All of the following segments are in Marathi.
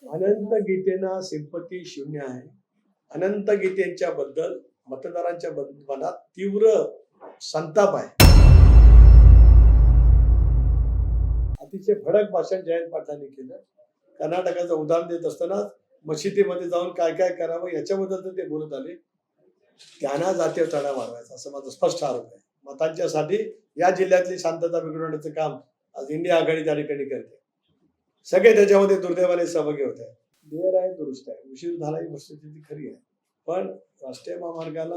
अनंत गीतेना सिंपती शून्य आहे. अनंत गीतेच्या बद्दल मतदारांच्या मनात तीव्र संताप आहे. अतिशय भडक भाषण जयंत पाटलांनी केलं. कर्नाटकाचं उदाहरण देत असताना मशिदीमध्ये जाऊन काय काय करावं याच्याबद्दल तर ते बोलत आले. त्यांना जातीय तडा मारवायचा असं माझा स्पष्ट आरोप आहे. मतांच्यासाठी या जिल्ह्यातली शांतता बिघडवण्याचं काम आज इंडिया आघाडी त्या ठिकाणी करते. सगळे त्याच्यामध्ये दुर्दैवाने सहभागी होत आहे. देर आहे दुरुस्त आहे, उशीर झाला ही वस्तुस्थिती खरी आहे. पण राष्ट्रीय महामार्गाला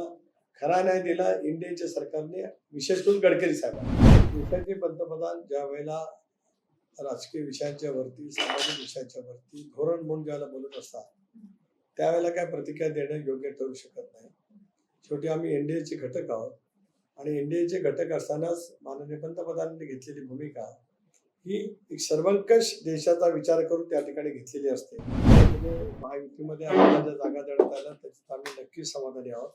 खरा न्याय दिला इंडियाच्या सरकारने, विशेष करून गडकरी साहेबांनी. देशाचे पंतप्रधान ज्या वेळेला राजकीय विषयांच्या वरती, सामाजिक विषयांच्या वरती धोरण म्हणून ज्यावेळेला बोलत असतात त्यावेळेला काय प्रतिक्रिया देणं योग्य ठरू शकत नाही. शेवटी आम्ही एनडीएचे घटक आहोत आणि एनडीएचे घटक असतानाच माननीय पंतप्रधानांनी घेतलेली भूमिका ही एक सर्वंकष देशाचा विचार करून त्या ठिकाणी घेतलेली असते. महायुतीमध्ये आपल्याला ज्या जागा देण्यात आल्या त्याच्यात आम्ही नक्कीच समाधानी आहोत.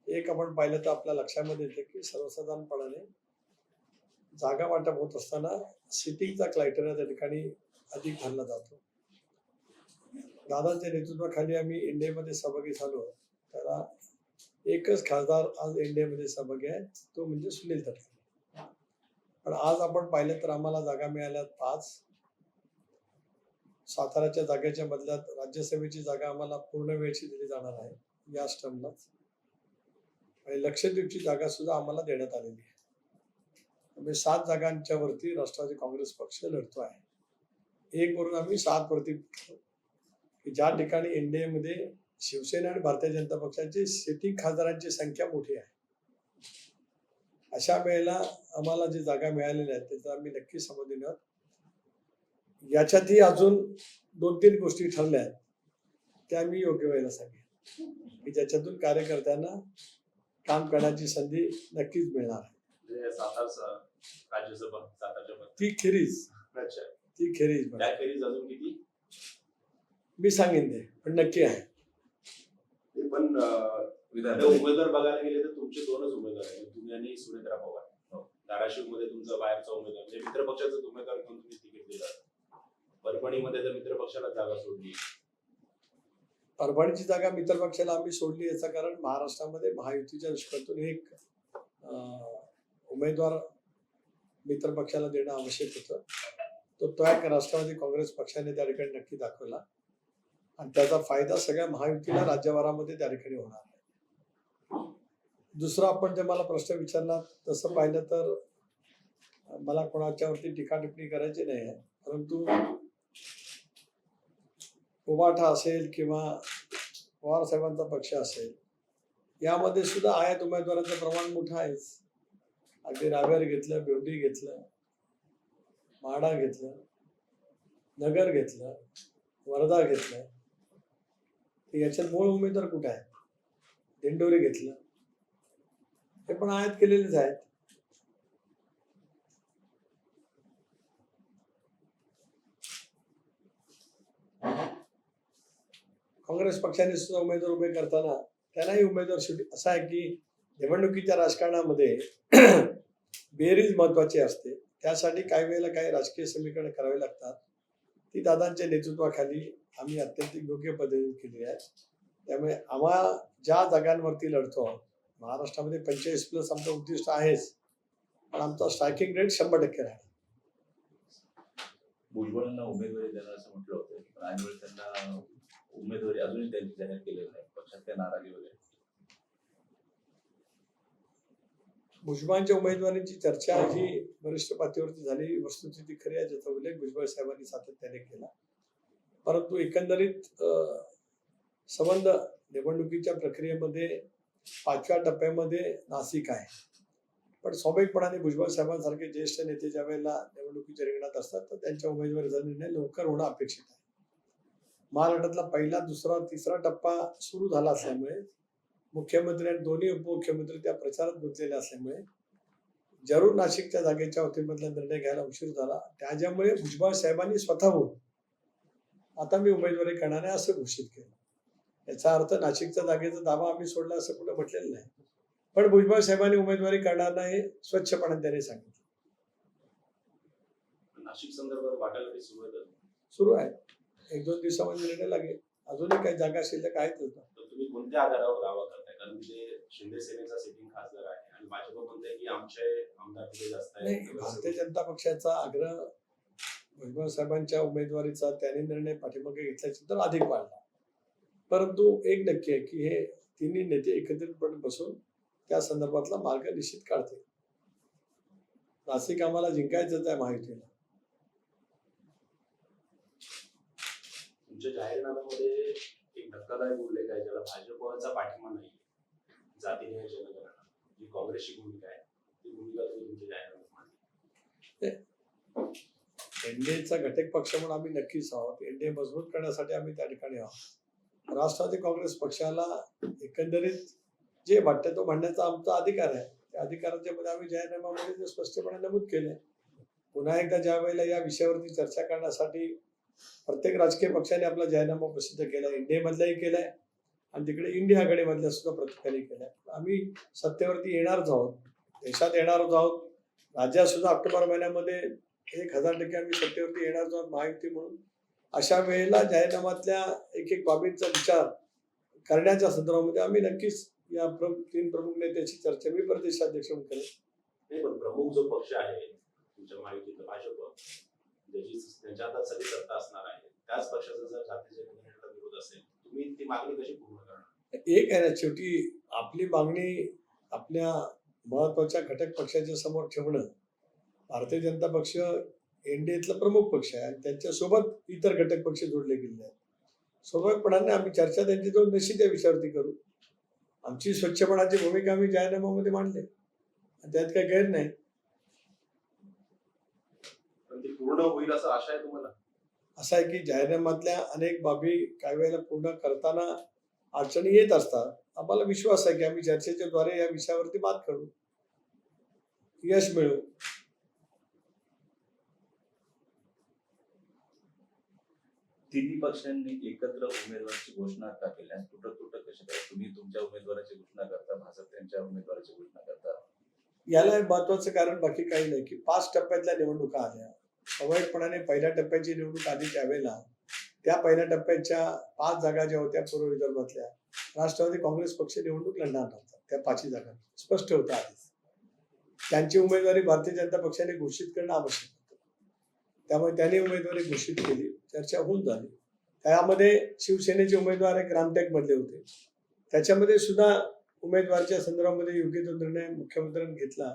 एक आपण पाहिलं तर आपल्या लक्षामध्ये येते की सर्वसाधारणपणाने जागा वाटप होत असताना सिटिंगचा क्रायटेरिया त्या ठिकाणी अधिक धरला जातो. दादांच्या नेतृत्वाखाली आम्ही एनडीएमध्ये सहभागी झालो. त्याला एकच खासदार आज एनडीएमध्ये सहभागी आहे, तो म्हणजे सुनील तटकरे. पण आज आपण पाहिलं तर आम्हाला जागा मिळाल्या 5. साताराच्या जागेच्या बदल्यात राज्यसभेची जागा आम्हाला पूर्ण वेळची दिली जाणार आहे या टर्मलाच. आणि लक्षद्वीपची जागा सुद्धा आम्हाला देण्यात आलेली आहे. त्यामुळे 7 जागांच्या वरती राष्ट्रवादी काँग्रेस पक्ष लढतो आहे. 1 वरून आम्ही 7 वरती की ज्या ठिकाणी एनडीए मध्ये शिवसेना आणि भारतीय जनता पक्षाची सिटिंग खासदारांची संख्या मोठी आहे. अशा वेळेला आम्हाला जी जागा मिळालेल्या आहेत त्याचा आम्ही नक्की समाधानी आहोत. याच्यातही अजून 2-3 गोष्टी ठरल्या आहेत त्या मी योग्य वेळेला सांगेन की ज्याच्यातून कार्यकर्त्यांना काम करण्याची संधी नक्कीच मिळणार आहे. ती खेरीज अजून किती मी सांगेन ते, पण नक्की आहे. पण उमेदवार बघायला गेले तर तुमचे 2च उमेदवार आहेत, तुम्ही आणि सुरेंद्र पवार. धाराशिव मध्ये तुमचा बाहेरचा उमेदवार म्हणजे मित्रपक्षाचा उमेदवार घेऊन तुम्ही तिकीट दिलं. परभणीमध्ये तर मित्रपक्षाला जागा सोडली. परभणीची जागा मित्रपक्षाला आम्ही सोडली याचं कारण महाराष्ट्रामध्ये महायुतीच्या दुष्काळातून एक उमेदवार मित्रपक्षाला देणं आवश्यक होतं. तो एक राष्ट्रवादी काँग्रेस पक्षाने त्या ठिकाणी नक्की दाखवला आणि त्याचा फायदा सगळ्या महायुतीला राज्यभरामध्ये त्या ठिकाणी होणार आहे. दुसरा आपण जे मला प्रश्न विचारला तसं पाहिलं तर मला कोणाच्यावरती टीका टिप्पणी करायची नाही आहे, परंतु उबाठा असेल किंवा पवार साहेबांचा पक्ष असेल यामध्ये सुद्धा आयात उमेदवारांचं प्रमाण मोठं आहेच. अगदी रावेर घेतलं, बेवडी घेतलं, माढा घेतलं, नगर घेतलं, वर्धा घेतलं, याच्यात मूळ उमेदवार कुठे आहेत? दिंडोरी घेतलं, हे पण आयात केलेलेच आहेत. काँग्रेस पक्षाने सुद्धा उमेदवार उभे करताना त्यांनाही उमेदवार शेवटी असा आहे की निवडणुकीच्या राजकारणामध्ये बेरीज महत्वाची असते. त्यासाठी काही वेळेला काही राजकीय समीकरण करावे लागतात. ती दादांच्या नेतृत्वाखाली आम्ही अत्यंत योग्य पद्धतीने केली आहे. त्यामुळे आम्हा ज्या जागांवरती लढतो महाराष्ट्रामध्ये 45+ आमचं उद्दिष्ट आहेच, पण आमचा स्ट्रायकिंग रेट 100% राहील. भुजबळांना उमेदवारी देणार असं म्हटलं होतं, पण ऐनवेळी त्यांना उमेदवारी अजूनही त्यांची जाहीर केलेली नाही. पक्षात त्या नाराजी वगैरे. भुजबळांच्या उमेदवारीची चर्चा ही वरिष्ठ पातळीवरती झाली, वस्तुस्थिती खरी आहे, ज्याचा उल्लेख भुजबळ साहेबांनी सातत्याने केला. परंतु एकंदरीत संबंध निवडणुकीच्या प्रक्रियेमध्ये 5व्या टप्प्यामध्ये नाशिक आहे. पण स्वाभाविकपणाने भुजबळ साहेबांसारखे ज्येष्ठ नेते ज्या वेळेला निवडणुकीच्या रिंगणात असतात तर त्यांच्या उमेदवारीचा निर्णय लवकर होणं अपेक्षित आहे. महाराष्ट्रातला पहिला, दुसरा, तिसरा टप्पा सुरू झाला असल्यामुळे मुख्यमंत्री आणि दोन्ही उपमुख्यमंत्री त्या प्रचारात गुंतलेले असल्यामुळे जरूर नाशिकच्या जागेच्या वतीमधला निर्णय घ्यायला उशीर झाला. त्याच्यामुळे भुजबळ साहेबांनी स्वतःहून आता मी उमेदवारी करणार आहे असं घोषित केलं. याचा अर्थ नाशिकच्या जागेचा दावा आम्ही सोडला असं कुठं म्हटलेलं नाही, पण भुजबळ साहेबांनी उमेदवारी करणार नाही स्वच्छपणे त्यांनी सांगितलं. नाशिक संदर्भात वाटाघाटी सुरू आहे. 1-2 दिवसामध्ये निर्णय लागेल. अजूनही काही जागा शिल्लक आहेतच ना. तर तुम्ही कोणत्या आधारावर दावा करताय? कारण ते शिंदे सेनेचा सिटिंग खासदार आहे आणि भाजप म्हणते की आमचे आमदार तिथे जास्त नाही, आहेत. भारतीय जनता पक्षाचा आग्रह भुजबळ साहेबांच्या उमेदवारीचा त्यांनी निर्णय पाठीमागे घेतल्याची तर अधिक वाढला. परंतु एक नक्की आहे की हे तिन्ही नेते एकत्रितपणे बसून त्या संदर्भातला मार्ग निश्चित काढतील. नाशिक आम्हाला जिंकायचंच आहे महायुतीला. तुमच्या जाहीरनाम्यामध्ये एक धक्कादायक उल्लेख आहे ज्याला भाजपचा पाठिंबा नाही. जातीने जनगणना जी काँग्रेसची भूमिका आहे ती भूमिका तुम्ही तुमच्या जाहीरनाम्यात मांडली. एनडीएचा घटक पक्ष म्हणून आम्ही नक्कीच आहोत. एनडीए मजबूत करण्यासाठी आम्ही त्या ठिकाणी आहोत. राष्ट्रवादी काँग्रेस पक्षाला एकंदरीत जे वाटतं तो म्हणण्याचा आमचा अधिकार आहे. त्या अधिकाराच्या मध्ये आम्ही जाहीरनाम्यामध्ये ते स्पष्टपणे नमूद केले. पुन्हा एकदा ज्या वेळेला या विषयावरती चर्चा करण्यासाठी प्रत्येक राजकीय पक्षाने आपला जाहीरनामा प्रसिद्ध केला, एनडीए मधलाही केलाय आणि तिकडे इंडिया आघाडीमधल्या सुद्धा प्रत्येकाने केलाय. आम्ही सत्तेवरती येणारच आहोत, देशात येणारच आहोत. राज्यात सुद्धा ऑक्टोबर महिन्यामध्ये 1000% आम्ही सत्तेवरती येणार आहोत महायुती म्हणून. अशा वेळेला जाहीरनाम्यातल्या एक बाबींचा विचार करण्याच्या संदर्भामध्ये आम्ही नक्कीच या 3 प्रमुख नेत्याची चर्चा मी प्रदेशाध्यक्ष म्हणून करेन. नाही, पण प्रमुख जो पक्ष आहे तुमच्या महायुतीतला भाजप, त्यांच्या हातात सगळी सत्ता असणार आहे, त्याच पक्षाचा जर जातीच्या जनगणनेला विरोध असेल, तुम्ही ती मागणी कशी पूर्ण करणार? एक आहे ना, शेवटी आपली मागणी आपल्या महत्वाच्या घटक पक्षाच्या समोर ठेवणं. भारतीय जनता पक्ष एनडीएतला प्रमुख पक्ष आहे आणि त्यांच्यासोबत इतर घटक पक्ष जोडले गेले आहेत. स्वाभाविकपणाने आम्ही चर्चा त्यांची जाऊन निश्चित या विषयावरती करू. आमची स्वच्छपणाची भूमिका आम्ही जाहीरनाम्यामध्ये मांडले आणि त्यात काही गैर नाही. पण ती पूर्ण होईल असं आशा आहे तुम्हाला? असं आहे की जाहीरनाम्यातल्या अनेक बाबी काही वेळेला पूर्ण करताना अडचणी येत असतात. आम्हाला विश्वास आहे की आम्ही चर्चेच्या द्वारे या विषयावरती मात करू, यश मिळवू. तिन्ही पक्षांनी एकत्र उमेदवाराची घोषणा का केली? तुटक कशी काय? तुम्ही तुमच्या उमेदवाराची घोषणा करता, भाजप त्यांच्या उमेदवाराची घोषणा करता. याला एक महत्वाचं कारण बाकी काही नाही की 5 टप्प्यातल्या निवडणुका आल्या. स्वाभाविकपणाने पहिल्या टप्प्याची निवडणूक आधी त्यावेळेला त्या पहिल्या टप्प्याच्या 5 जागा ज्या होत्या पूर्व विदर्भातल्या, राष्ट्रवादी काँग्रेस पक्ष निवडणूक लढणार नव्हता. त्या 5 जागा स्पष्ट होतं आधीच. त्यांची उमेदवारी भारतीय जनता पक्षाने घोषित करणं आवश्यक होतं. त्यामुळे त्यांनी उमेदवारी घोषित केली, चर्चा होऊन झाली. त्यामध्ये शिवसेनेचे उमेदवार एक रामटेक मधले होते. त्याच्यामध्ये सुद्धा उमेदवाराच्या संदर्भामध्ये योग्य तो निर्णय मुख्यमंत्र्यांनी घेतला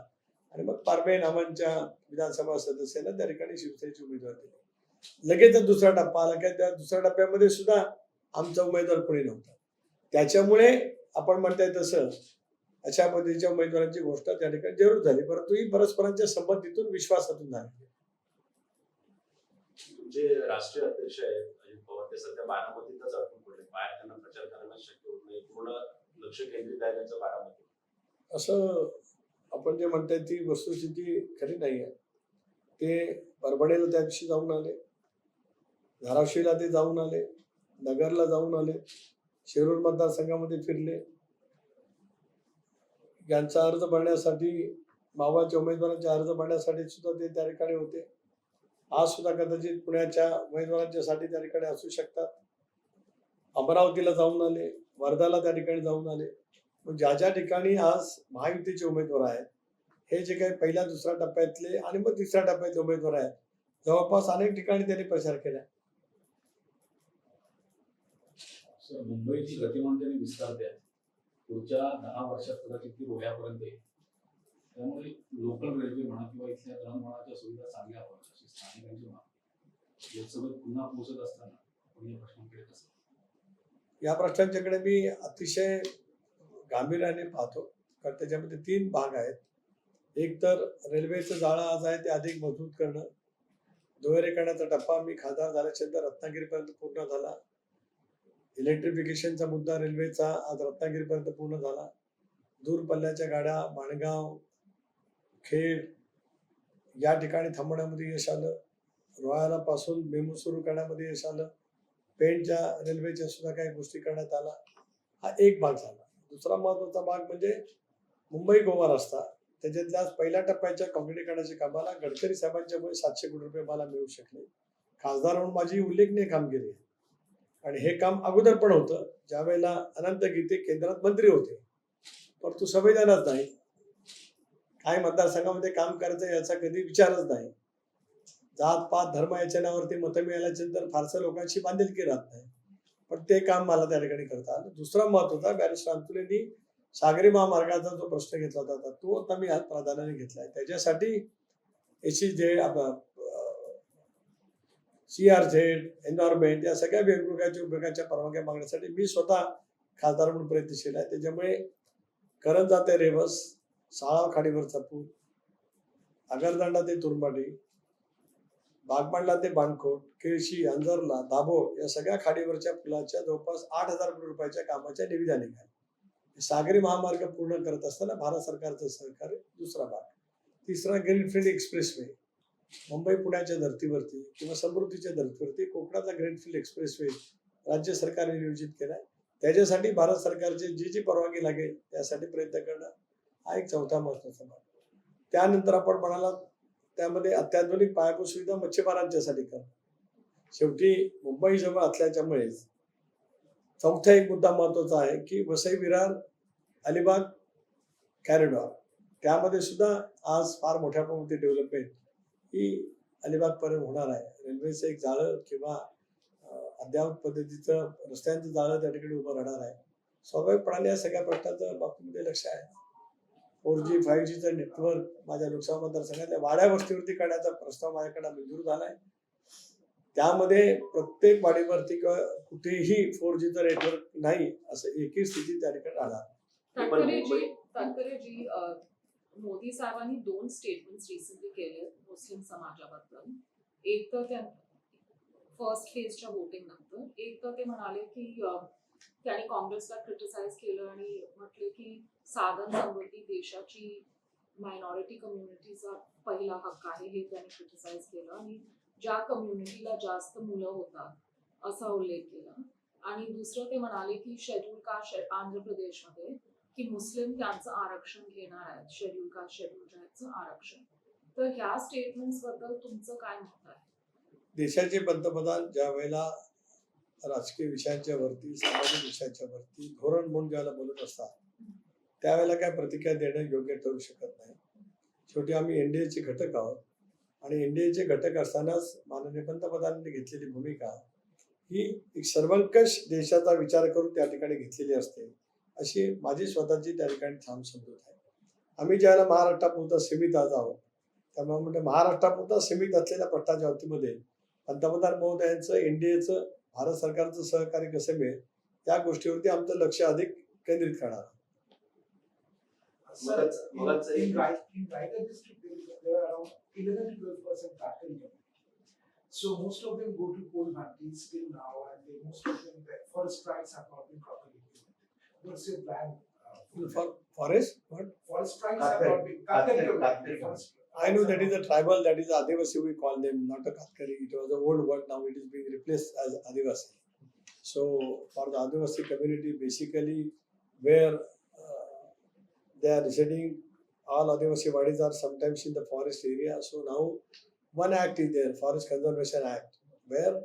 आणि मग पारवे नामांच्या विधानसभा सदस्यांना त्या ठिकाणी शिवसेनेचे उमेदवार दिले. लगेचच दुसरा टप्पा आला की त्या दुसऱ्या टप्प्यामध्ये सुद्धा आमचा उमेदवार कोणी नव्हता. त्याच्यामुळे आपण म्हणताय तसं अशा पद्धतीच्या उमेदवारांची घोषणा त्या ठिकाणी जरूर झाली, परंतु ही परस्परांच्या संमतीतून विश्वासातून झाली. तुमचे राष्ट्रीय अध्यक्ष आहेत अजित पवार, ते सध्या बारामतीतच अडकून पडले. बाहेर त्यांना प्रचार करणं शक्य होत नाही. पूर्ण लक्ष केंद्रित आहे त्यांचं बारामती. असं आपण जे म्हणताय ती वस्तुस्थिती खरी नाही आहे. ते परभणीला त्या दिवशी जाऊन आले, धाराशिवला ते जाऊन आले, नगरला जाऊन आले, शिरूर मतदारसंघामध्ये फिरले. यांचा अर्ज भरण्यासाठी, मावळच्या उमेदवारांचा अर्ज भरण्यासाठी सुद्धा ते त्या ठिकाणी होते. आज सुद्धा कदाचित पुण्याच्या उमेदवारांच्यासाठी त्या ठिकाणी असू शकतात. अमरावतीला जाऊन आले, वर्धाला त्या ठिकाणी जाऊन आले. ज्या ज्या ठिकाणी आज महायुतीचे उमेदवार आहेत, हे जे काही पहिल्या दुसऱ्या टप्प्यातले आणि मग तिसऱ्या टप्प्यातले उमेदवार आहेत, जवळपास अनेक ठिकाणी त्यांनी प्रचार केला. मुंबईची गतिमान विस्तारते आहे. पुढच्या 10 वर्षात कदाचित ती रोह्यापर्यंत येईल. त्यामुळे लोकल रेल्वे म्हणा किंवा इथल्या दळणवळणाच्या सुविधा चांगल्या व्हाव्यात अशी स्थानिकांची मागणी. लोकसभेत पुन्हा पोहोचत असताना आपण या प्रश्नाकडे कसं? या प्रश्नांच्याकडे मी अतिशय गांभीर्याने पाहतो, कारण त्याच्यामध्ये 3 भाग आहेत. एक तर रेल्वेचं जाळं आज आहे ते अधिक मजबूत करणं. दुहेरीकरणाचा टप्पा मी खासदार झाल्यानंतर रत्नागिरीपर्यंत पूर्ण झाला. इलेक्ट्रिफिकेशनचा मुद्दा रेल्वेचा आज रत्नागिरीपर्यंत पूर्ण झाला. दूर पल्ल्याच्या गाड्या माणगाव, खेड या ठिकाणी थांबवण्यामध्ये यश आलं. रोहाला पासून मेमू सुरू करण्यामध्ये यश आलं. पेणच्या रेल्वेच्या सुद्धा काही गोष्टी करण्यात आल्या. हा एक भाग झाला. दुसरा महत्वाचा भाग म्हणजे मुंबई गोवा रस्ता. त्याच्यातल्या पहिल्या टप्प्याच्या काँक्रिटीकरणाच्या कामाला गडकरी साहेबांच्यामुळे 700 कोटी रुपये मला मिळू शकले. खासदार म्हणून माझी उल्लेखनीय कामगिरी आहे. आणि हे काम अगोदर पण होतं, ज्या वेळेला अनंत गीते केंद्रात मंत्री होते, परंतु संविधानात नाही, काय मतदारसंघामध्ये काम करायचं याचा कधी विचारच नाही. जात पात धर्म याच्या नावावरती मतं मिळाल्याच्या नंतर फारसं लोकांशी बांधिलकी राहत नाही, पण ते काम मला त्या ठिकाणी करता आलं. दुसरा महत्वाचा, बॅरिस्टर अंतुलेंनी सागरी महामार्गाचा जो प्रश्न घेतला होता तो आता मी आज प्राधान्याने घेतलाय. त्याच्यासाठी जे CRZ, एन्व्हायरमेंट या सगळ्या वेगवेगळ्या उपयोगाच्या परवानग्या मागण्यासाठी मी स्वतः खासदार म्हणून प्रयत्नशील आहे. त्याच्यामुळे करंजा ते रेवस, साळाव खाडीवरचा पूल, आगरदांडा ते तुरंबाडी, बागमांडला ते बाणकोट, केळशी, अंजरला, दाभोळ या सगळ्या खाडीवरच्या पुलाच्या जवळपास 8,000 कोटी रुपयाच्या कामाच्या निविदा निघाल्या. सागरी महामार्ग पूर्ण करत असताना भारत सरकारचं सहकार्य दुसरा भाग. तिसरा ग्रीनफील्ड एक्सप्रेसवे, मुंबई पुण्याच्या धर्तीवरती किंवा समृद्धीच्या धर्तीवरती कोकणाचा ग्रीनफील्ड एक्सप्रेसवे राज्य सरकारने नियोजित केलाय. त्याच्यासाठी भारत सरकारची जी परवानगी लागेल त्यासाठी प्रयत्न करणं हा एक चौथा महत्वाचा भाग. त्यानंतर आपण म्हणाला त्यामध्ये अत्याधुनिक पायाभूत सुविधा मच्छीमारांच्यासाठी करणं. शेवटी मुंबई जवळ असल्याच्यामुळेच चौथा एक मुद्दा महत्वाचा आहे की वसई विरार अलिबाग कॉरिडॉर, त्यामध्ये सुद्धा आज फार मोठ्या प्रमाणात डेव्हलपमेंट ही अलिबाग पर्यंत होणार आहे. रेल्वेचं एक जाळं किंवा अद्ययावत पद्धतीचं रस्त्यांचं जाळं त्या ठिकाणी उभं राहणार आहे. स्वाभाविकपणाने या सगळ्या प्रश्नाचं बाबतीमध्ये लक्ष आहे. 4G 5Gचं नेटवर्क माझ्या लोकसभा मतदारसंघातल्या वाड्या वस्तीवरती करण्याचा प्रस्ताव माझ्याकडे मंजूर झालाय. त्यामध्ये प्रत्येक वाडीवरती कुठेही 4Gचं नेटवर्क नाही असं एकही स्थिती त्या ठिकाणी राहणार. तनकरेजी, मोदी साहेबांनी 2 स्टेटमेंट्स रिसेंटली केले मुस्लिम समाजाबद्दल. एक तर त्या फर्स्ट फेजच्या वोटिंग नंतर, एक तर ते म्हणाले की त्यांनी काँग्रेसला क्रिटिसाइज केलं आणि म्हटले की साधन समृद्धी देशाची मायनॉरिटी कम्युनिटीचा पहिला हक्क आहे हे त्यांनी क्रिटिसाइज केलं आणि ज्या कम्युनिटीला जास्त मुलं होतात असा उल्लेख केला. आणि दुसरं ते म्हणाले की शेड्यूल कास्ट आंध्र प्रदेशमध्ये की मुस्लिम त्यांचं आरक्षण घेणार आहेत, शेड्यूल कास्ट शेड्यूल ट्राईबचं आरक्षण. तर ह्या स्टेटमेंट्स बद्दल तुमचं काय मत आहे? देशाचे पंतप्रधान ज्या वेळेला राजकीय विषयांच्या वरती, सामाजिक विषयांच्या वरती धोरण म्हणून ज्याला बोलत असतात त्यावेळेला काय प्रतिक्रिया देणं योग्य ठरू शकत नाही. शेवटी आम्ही NDAचे घटक आहोत आणि NDAचे घटक असतानाच माननीय पंतप्रधानांनी घेतलेली भूमिका ही एक सर्वंकष देशाचा विचार करून त्या ठिकाणी घेतलेली असते, अशी माझी स्वतःची त्या ठिकाणी ठाम समजूत आहे. आम्ही ज्यावेळेला महाराष्ट्रापुरता सीमित आहोत त्यामुळे म्हणजे महाराष्ट्रापुरता सीमित असलेल्या प्रश्नाच्या बाबतीमध्ये पंतप्रधान महोदयांचं NDAचं भारत सरकारचं सहकार्य कसं मिळेल या गोष्टीवरती आमचं लक्ष अधिक केंद्रित करणार. Sir, in Raigad district, there are around 11 to 12% factory community. So most of them go to coal factories till now, and most of them, the forest rights have not been properly implemented. What's your plan? For forest, what? Forest rights have not been. Katkari forest. I know that is a tribal, that is Adivasi we call them, not a Katkari. It was an old word, now it is being replaced as Adivasi. So for the Adivasi community, basically where they are residing, all Adivasi wadis are sometimes in the forest area. So now one act is there, Forest Conservation Act, where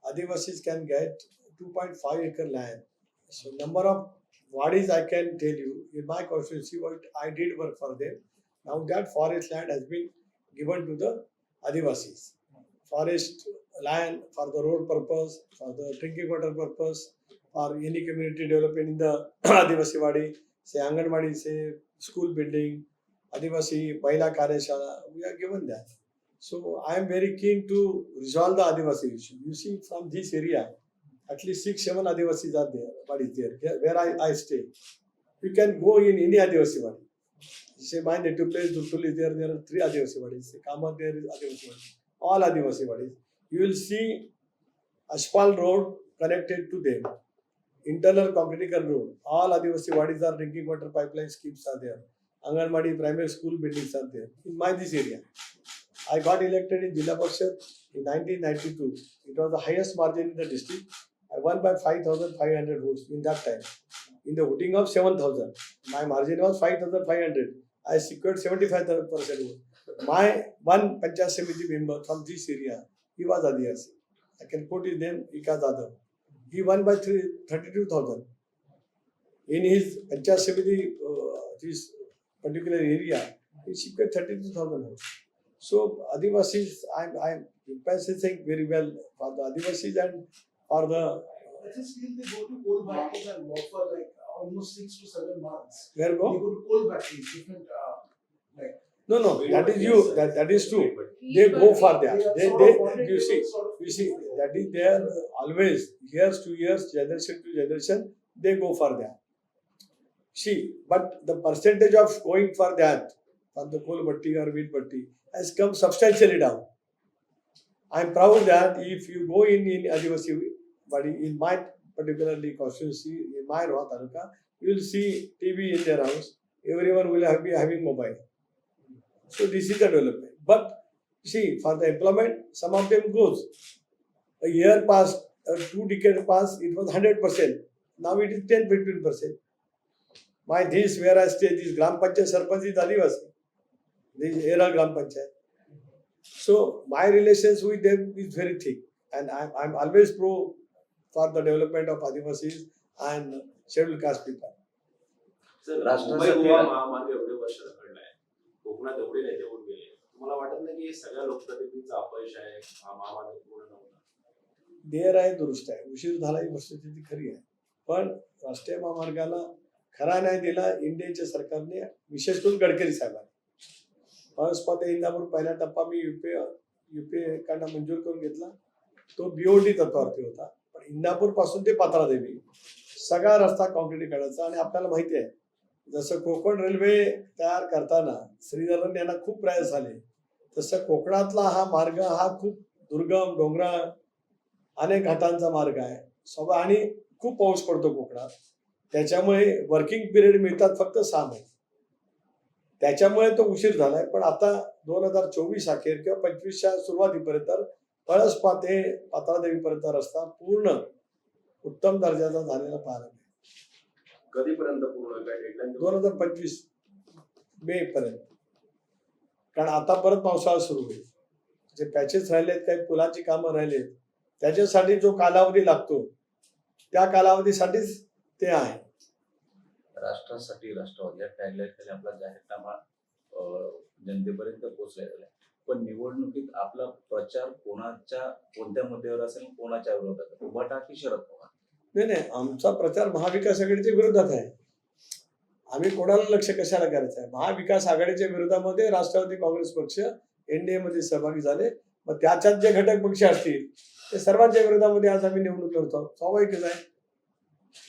Adivasis can get 2.5 acre land. So number of wadis I can tell you, in my constituency, what I did work for them. Now that forest land has been given to the Adivasis. Forest land for the road purpose, for the drinking water purpose, for any community development in the Adivasi wadi, say Anganwadi, say school building, Adivasi Mahila Karyashala, we are given that. So I am very keen to resolve the Adivasi issue. You see, from this area, at least 6-7 Adivasis are there. What is there? Where I stay. You can go in any Adivasi wadi. Say my native place Duttul is there. There are 3 Adivasi wadis. Kama there is Adivasi wadi. All Adivasi wadis. You will see asphalt road connected to them. Internal concrete road. All Adivasi wadis are drinking water pipeline schemes are there. Anganwadi primary school buildings are there. In this area. I got elected in Jilla Parishad in 1992. It was the highest margin in the district. I won by 5,500 votes in that time. In the voting of 7,000. My margin was 5,500. I secured 75% vote. My one Panchayat Samiti member from this area, he was Adivasi. I can quote his name, Ika Jadhav. He won by 32,000. In his Panchayat Samiti, this particular area, he shifted 32,000 votes. So Adivasis, I'm saying very well for the Adivasis and for the I just feel they go to coal batteries and work for like almost 6 to 7 months. where They go? go to coal batteries, different like No, that is you. That is true. But They go for that. they are They sort of wanted you to see. sort of You see, that is there always, years to years, generation to generation, they go for that. See, but the percentage of going for that, for the coal batti or wheat batti, has come substantially down. I am proud that if you go in Adivasi, but in my particularly constituency, in my Roha Taluka, you will see TV in their house. Everyone will be having mobile. So this is the development. But see, for the employment, some of them goes. A year passed, 2 decades passed, it was 100%. Now it is 10-15%. My this where I stay, this Gram Panchayat Sarpanch is Adivasi. This era Gram Panchayat. So my relations with them is very thick, and I'm always pro for the development of Adivasis and scheduled caste people. Sir, राष्ट्रासाठी मुंबई गोवा महामार्ग एवढे वर्ष रखडलाय, कोकणात एवढे नेते होऊन गेले, तुम्हाला वाटत नाही की हे सगळ्या लोकप्रतिनिधींचं अपयश आहे, हा महामार्ग पूर्ण नव्हता? देर आहे दुरुस्त आहे, उशीर झाला ही वस्तुस्थिती खरी आहे, पण राष्ट्रीय महामार्गाला खरा नाही दिला इंडियाच्या सरकारने, विशेष करून गडकरी साहेबांनी. परस्पर इंदापूर पहिला टप्पा मी युपीए कडनं मंजूर करून घेतला, तो बीओडी तत्वावरती होता, पण इंदापूर पासून ते पात्रादेवी सगळा रस्ता काँक्रिटीकरणाचा. आणि आपल्याला माहिती आहे, जसं कोकण रेल्वे तयार करताना श्रीधरन यांना खूप प्रयास झाले, तसं कोकणातला हा मार्ग हा खूप दुर्गम डोंगराळ अनेक घाटांचा मार्ग आहे आणि खूप पाऊस पडतो कोकणात, त्याच्यामुळे वर्किंग पिरियड मिळतात फक्त 6 महिने, त्याच्यामुळे तो उशीर झालाय. पण आता 2024 अखेर किंवा 25च्या सुरुवातीपर्यंत पळसपा ते पात्रादेवीपर्यंत रस्ता पूर्ण उत्तम दर्जाचा झालेला पाहायला मिळेल. कधीपर्यंत पूर्ण काय डेडलाईन? 2025 मे पर्यंत. कारण आता परत पावसाळा सुरू होईल, जे पॅचेस राहिलेत, काही पुलाची कामं राहिलेत, त्याच्यासाठी जो कालावधी लागतो त्या कालावधीसाठीच ते आहे. राष्ट्रासाठी राष्ट्रवादी या टॅगलाईन खाली आपला जाहीरनामा जनतेपर्यंत पोहोचलेला आहे. पण निवडणुकीत आपला प्रचार कोणत्या मुद्द्यावर असेल, कोणाच्या विरोधात, उभाटा की शरद पवार? नाही, आमचा प्रचार महाविकास आघाडीच्या विरोधात आहे. आम्ही कोणाला लक्ष कशाला करायचं आहे? महाविकास आघाडीच्या विरोधामध्ये राष्ट्रवादी काँग्रेस पक्ष एनडीए मध्ये सहभागी झाले, मग त्याच्यात जे घटक पक्ष असतील ते सर्वांच्या विरोधामध्ये आज आम्ही निवडणूक लढतो, स्वाभाविकच आहे.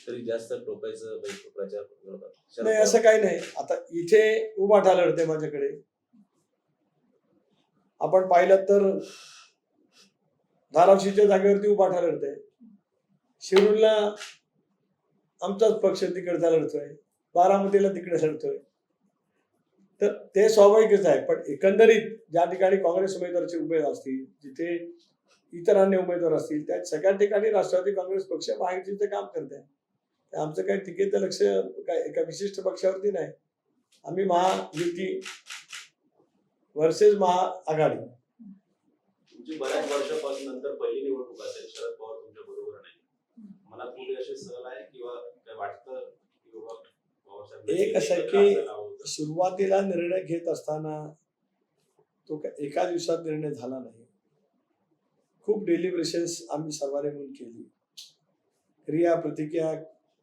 तरी जास्त टोकायचं प्रचार विरोधात नाही, असं काही नाही. आता इथे उभाटा लढते माझ्याकडे, आपण पाहिलं तर धाराशिवच्या जागेवरती उभाटा लढते, शिरूरला आमचाच पक्ष तिकडचा लढतोय, बारामतीला तिकडे लढतोय, तर ते स्वाभाविकच आहे. पण एकंदरीत ज्या ठिकाणी काँग्रेस उमेदवाराचे उमेदवार असतील, जिथे इतर अन्य उमेदवार असतील, त्या सगळ्या ठिकाणी राष्ट्रवादी काँग्रेस पक्ष महायुतीचं काम करत आहे. आमचं काही टीकेचं लक्ष काय एका विशिष्ट पक्षावरती नाही. आम्ही महायुती वर्सेस महाआघाडी. तुमची बऱ्याच वर्षापासून नंतर पहिली निवडणूक असेल, शरद पवार तुमच्या बरोबर नाही, मनात थोडी अशी सहल आहे किंवा काय वाटतं की बाबा पवारसाहेब एक असं आहे की सुरुवातीला निर्णय घेत असताना तो एका दिवसात निर्णय झाला नाही. खूप डेलिब्रेशन्स आम्ही सर्वांनी मिळून केली, क्रिया प्रतिक्रिया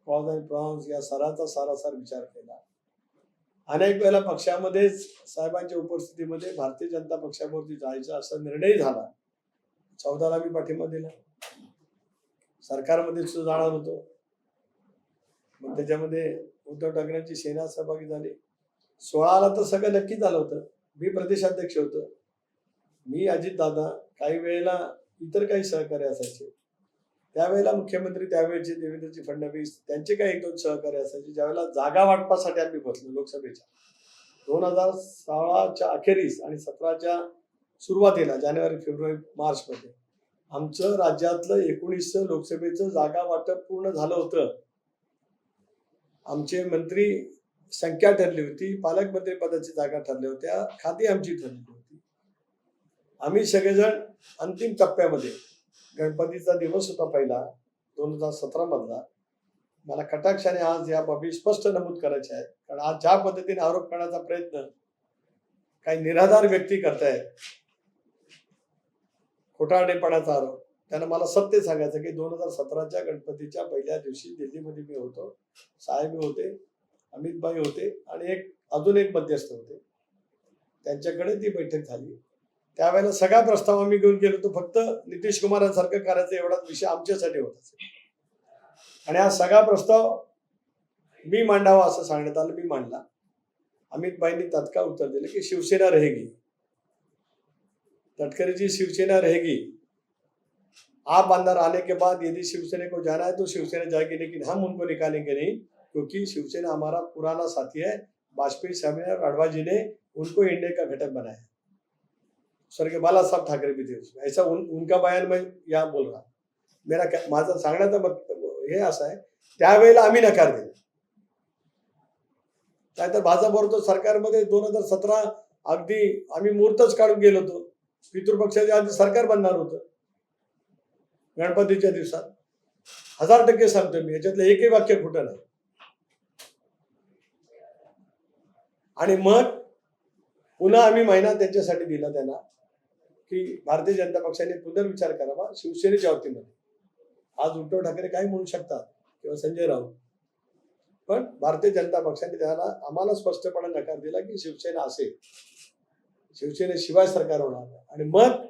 कॉज अँड प्रॉन्स या सारासार विचार केला. अनेक वेळेला पक्षामध्येच साहेबांच्या उपस्थितीमध्ये भारतीय जनता पक्षावरती जायचा असा निर्णय झाला. 14ला मी पाठिंबा दिला, सरकारमध्ये सुद्धा जाणार होतो, मग त्याच्यामध्ये उद्धव ठाकरेंची सेना सहभागी झाली. 16ला तर सगळं नक्की झालं होतं, मी प्रदेशाध्यक्ष होतो, मी अजितदादा, काही वेळेला इतर काही सहकारी असायचे, त्यावेळेला मुख्यमंत्री त्यावेळेचे देवेंद्रजी फडणवीस त्यांचे काही 1-2 सहकारी असायचे. ज्यावेळेला जागा वाटपासाठी आम्ही बसलो लोकसभेच्या 2016च्या अखेरीस आणि 17च्या सुरुवातीला जानेवारी फेब्रुवारी मार्च मध्ये आमचं राज्यातलं 19 लोकसभेचं जागा वाटप पूर्ण झालं होतं. आमचे मंत्री संख्या ठरली होती, पालकमंत्री पदाची जागा ठरल्या होत्या, खाती आमची ठरली होती. आम्ही सगळेजण अंतिम टप्प्यामध्ये, गणपतीचा दिवस होता पहिला, 2017 मधला मला कटाक्षाने आज या बाबी स्पष्ट नमूद करायच्या आहेत. कारण आज ज्या पद्धतीने आरोप करण्याचा प्रयत्न काही निराधार व्यक्ती करतायत, खोटारडेपणाचा आरोप, त्यानं मला सत्य सांगायचं की 2017च्या गणपतीच्या पहिल्या दिवशी दिल्लीमध्ये मी होतो, साहेब होते, अमितभाई होते आणि अजून एक मध्यस्थ होते. त्यांच्याकडे ती बैठक झाली. त्यावेळेला सगळा प्रस्ताव आम्ही घेऊन गेलो होतो. फक्त नितीश कुमारांसारखं करायचं एवढाच विषय आमच्यासाठी होता. आणि हा सगळा प्रस्ताव मी मांडावा असं सांगण्यात आलं. मी मांडला. अमितभाईंनी तत्काळ उत्तर दिलं की शिवसेना रहेगी, तटकरे जी शिवसेना रहेगी. आप अंदर आने के बाद यदि शिवसेना को जाना है तो शिवसेना जाएगी, लेकिन हम उनको निकालेंगे नहीं, क्योंकि शिवसेना हमारा पुराना साथी है. वाजपेयी साहब ने और अडवाणी जी ने उनको इंडिया का घटक बनाया. स्वर्गीय बाला साहब ठाकरे भी थे उसमें. ऐसा उनका बयान मैं यहाँ बोल रहा. माझा सांगण्याचा हे असं आहे, त्यावेळेला आम्ही नकार दिला. नाहीतर भाजपबरोबर सरकारमध्ये 2017 अगदी आम्ही मुहूर्तच काढून गेलो होतो. पितृपक्षाच्या आधी सरकार बनणार होतं गणपतीच्या दिवसात. 1000% सांगतो मी, याच्यातलं एकही वाक्य खोटं नाही. आणि मग पुन्हा आम्ही महिना त्यांच्यासाठी दिला त्यांना की भारतीय जनता पक्षाने पुनर्विचार करावा शिवसेनेच्या बाबतीमध्ये. आज उद्धव ठाकरे काही म्हणू शकतात किंवा संजय राऊत, पण भारतीय जनता पक्षाने आम्हाला स्पष्टपणे नकार दिला की शिवसेना असेल, शिवसेनेशिवाय सरकार होणार नाही. आणि मग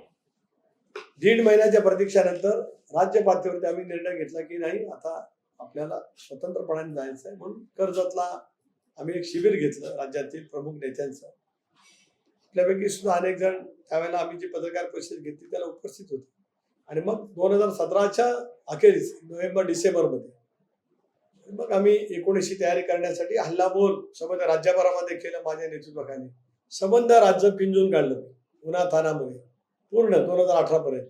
1.5 महिन्याच्या प्रतीक्षानंतर राज्य पातळीवरती आम्ही निर्णय घेतला की नाही, आता आपल्याला स्वतंत्रपणाने जायचं आहे. म्हणून कर्जतला आम्ही एक शिबिर घेतलं राज्यातील प्रमुख नेत्यांचं. आपल्यापैकी सुद्धा अनेक जण त्यावेळेला आम्ही जी पत्रकार परिषद घेतली त्याला उपस्थित होते. आणि मग 2017च्या अखेरीस नोव्हेंबर-डिसेंबरमध्ये मग आम्ही 19ची तयारी करण्यासाठी हल्लाबोल संबंध राज्यभरामध्ये केलं माझ्या नेतृत्वाखाली. संबंध राज्य पिंजून काढलं उन्हातानामध्ये पूर्ण 2018 पर्यंत.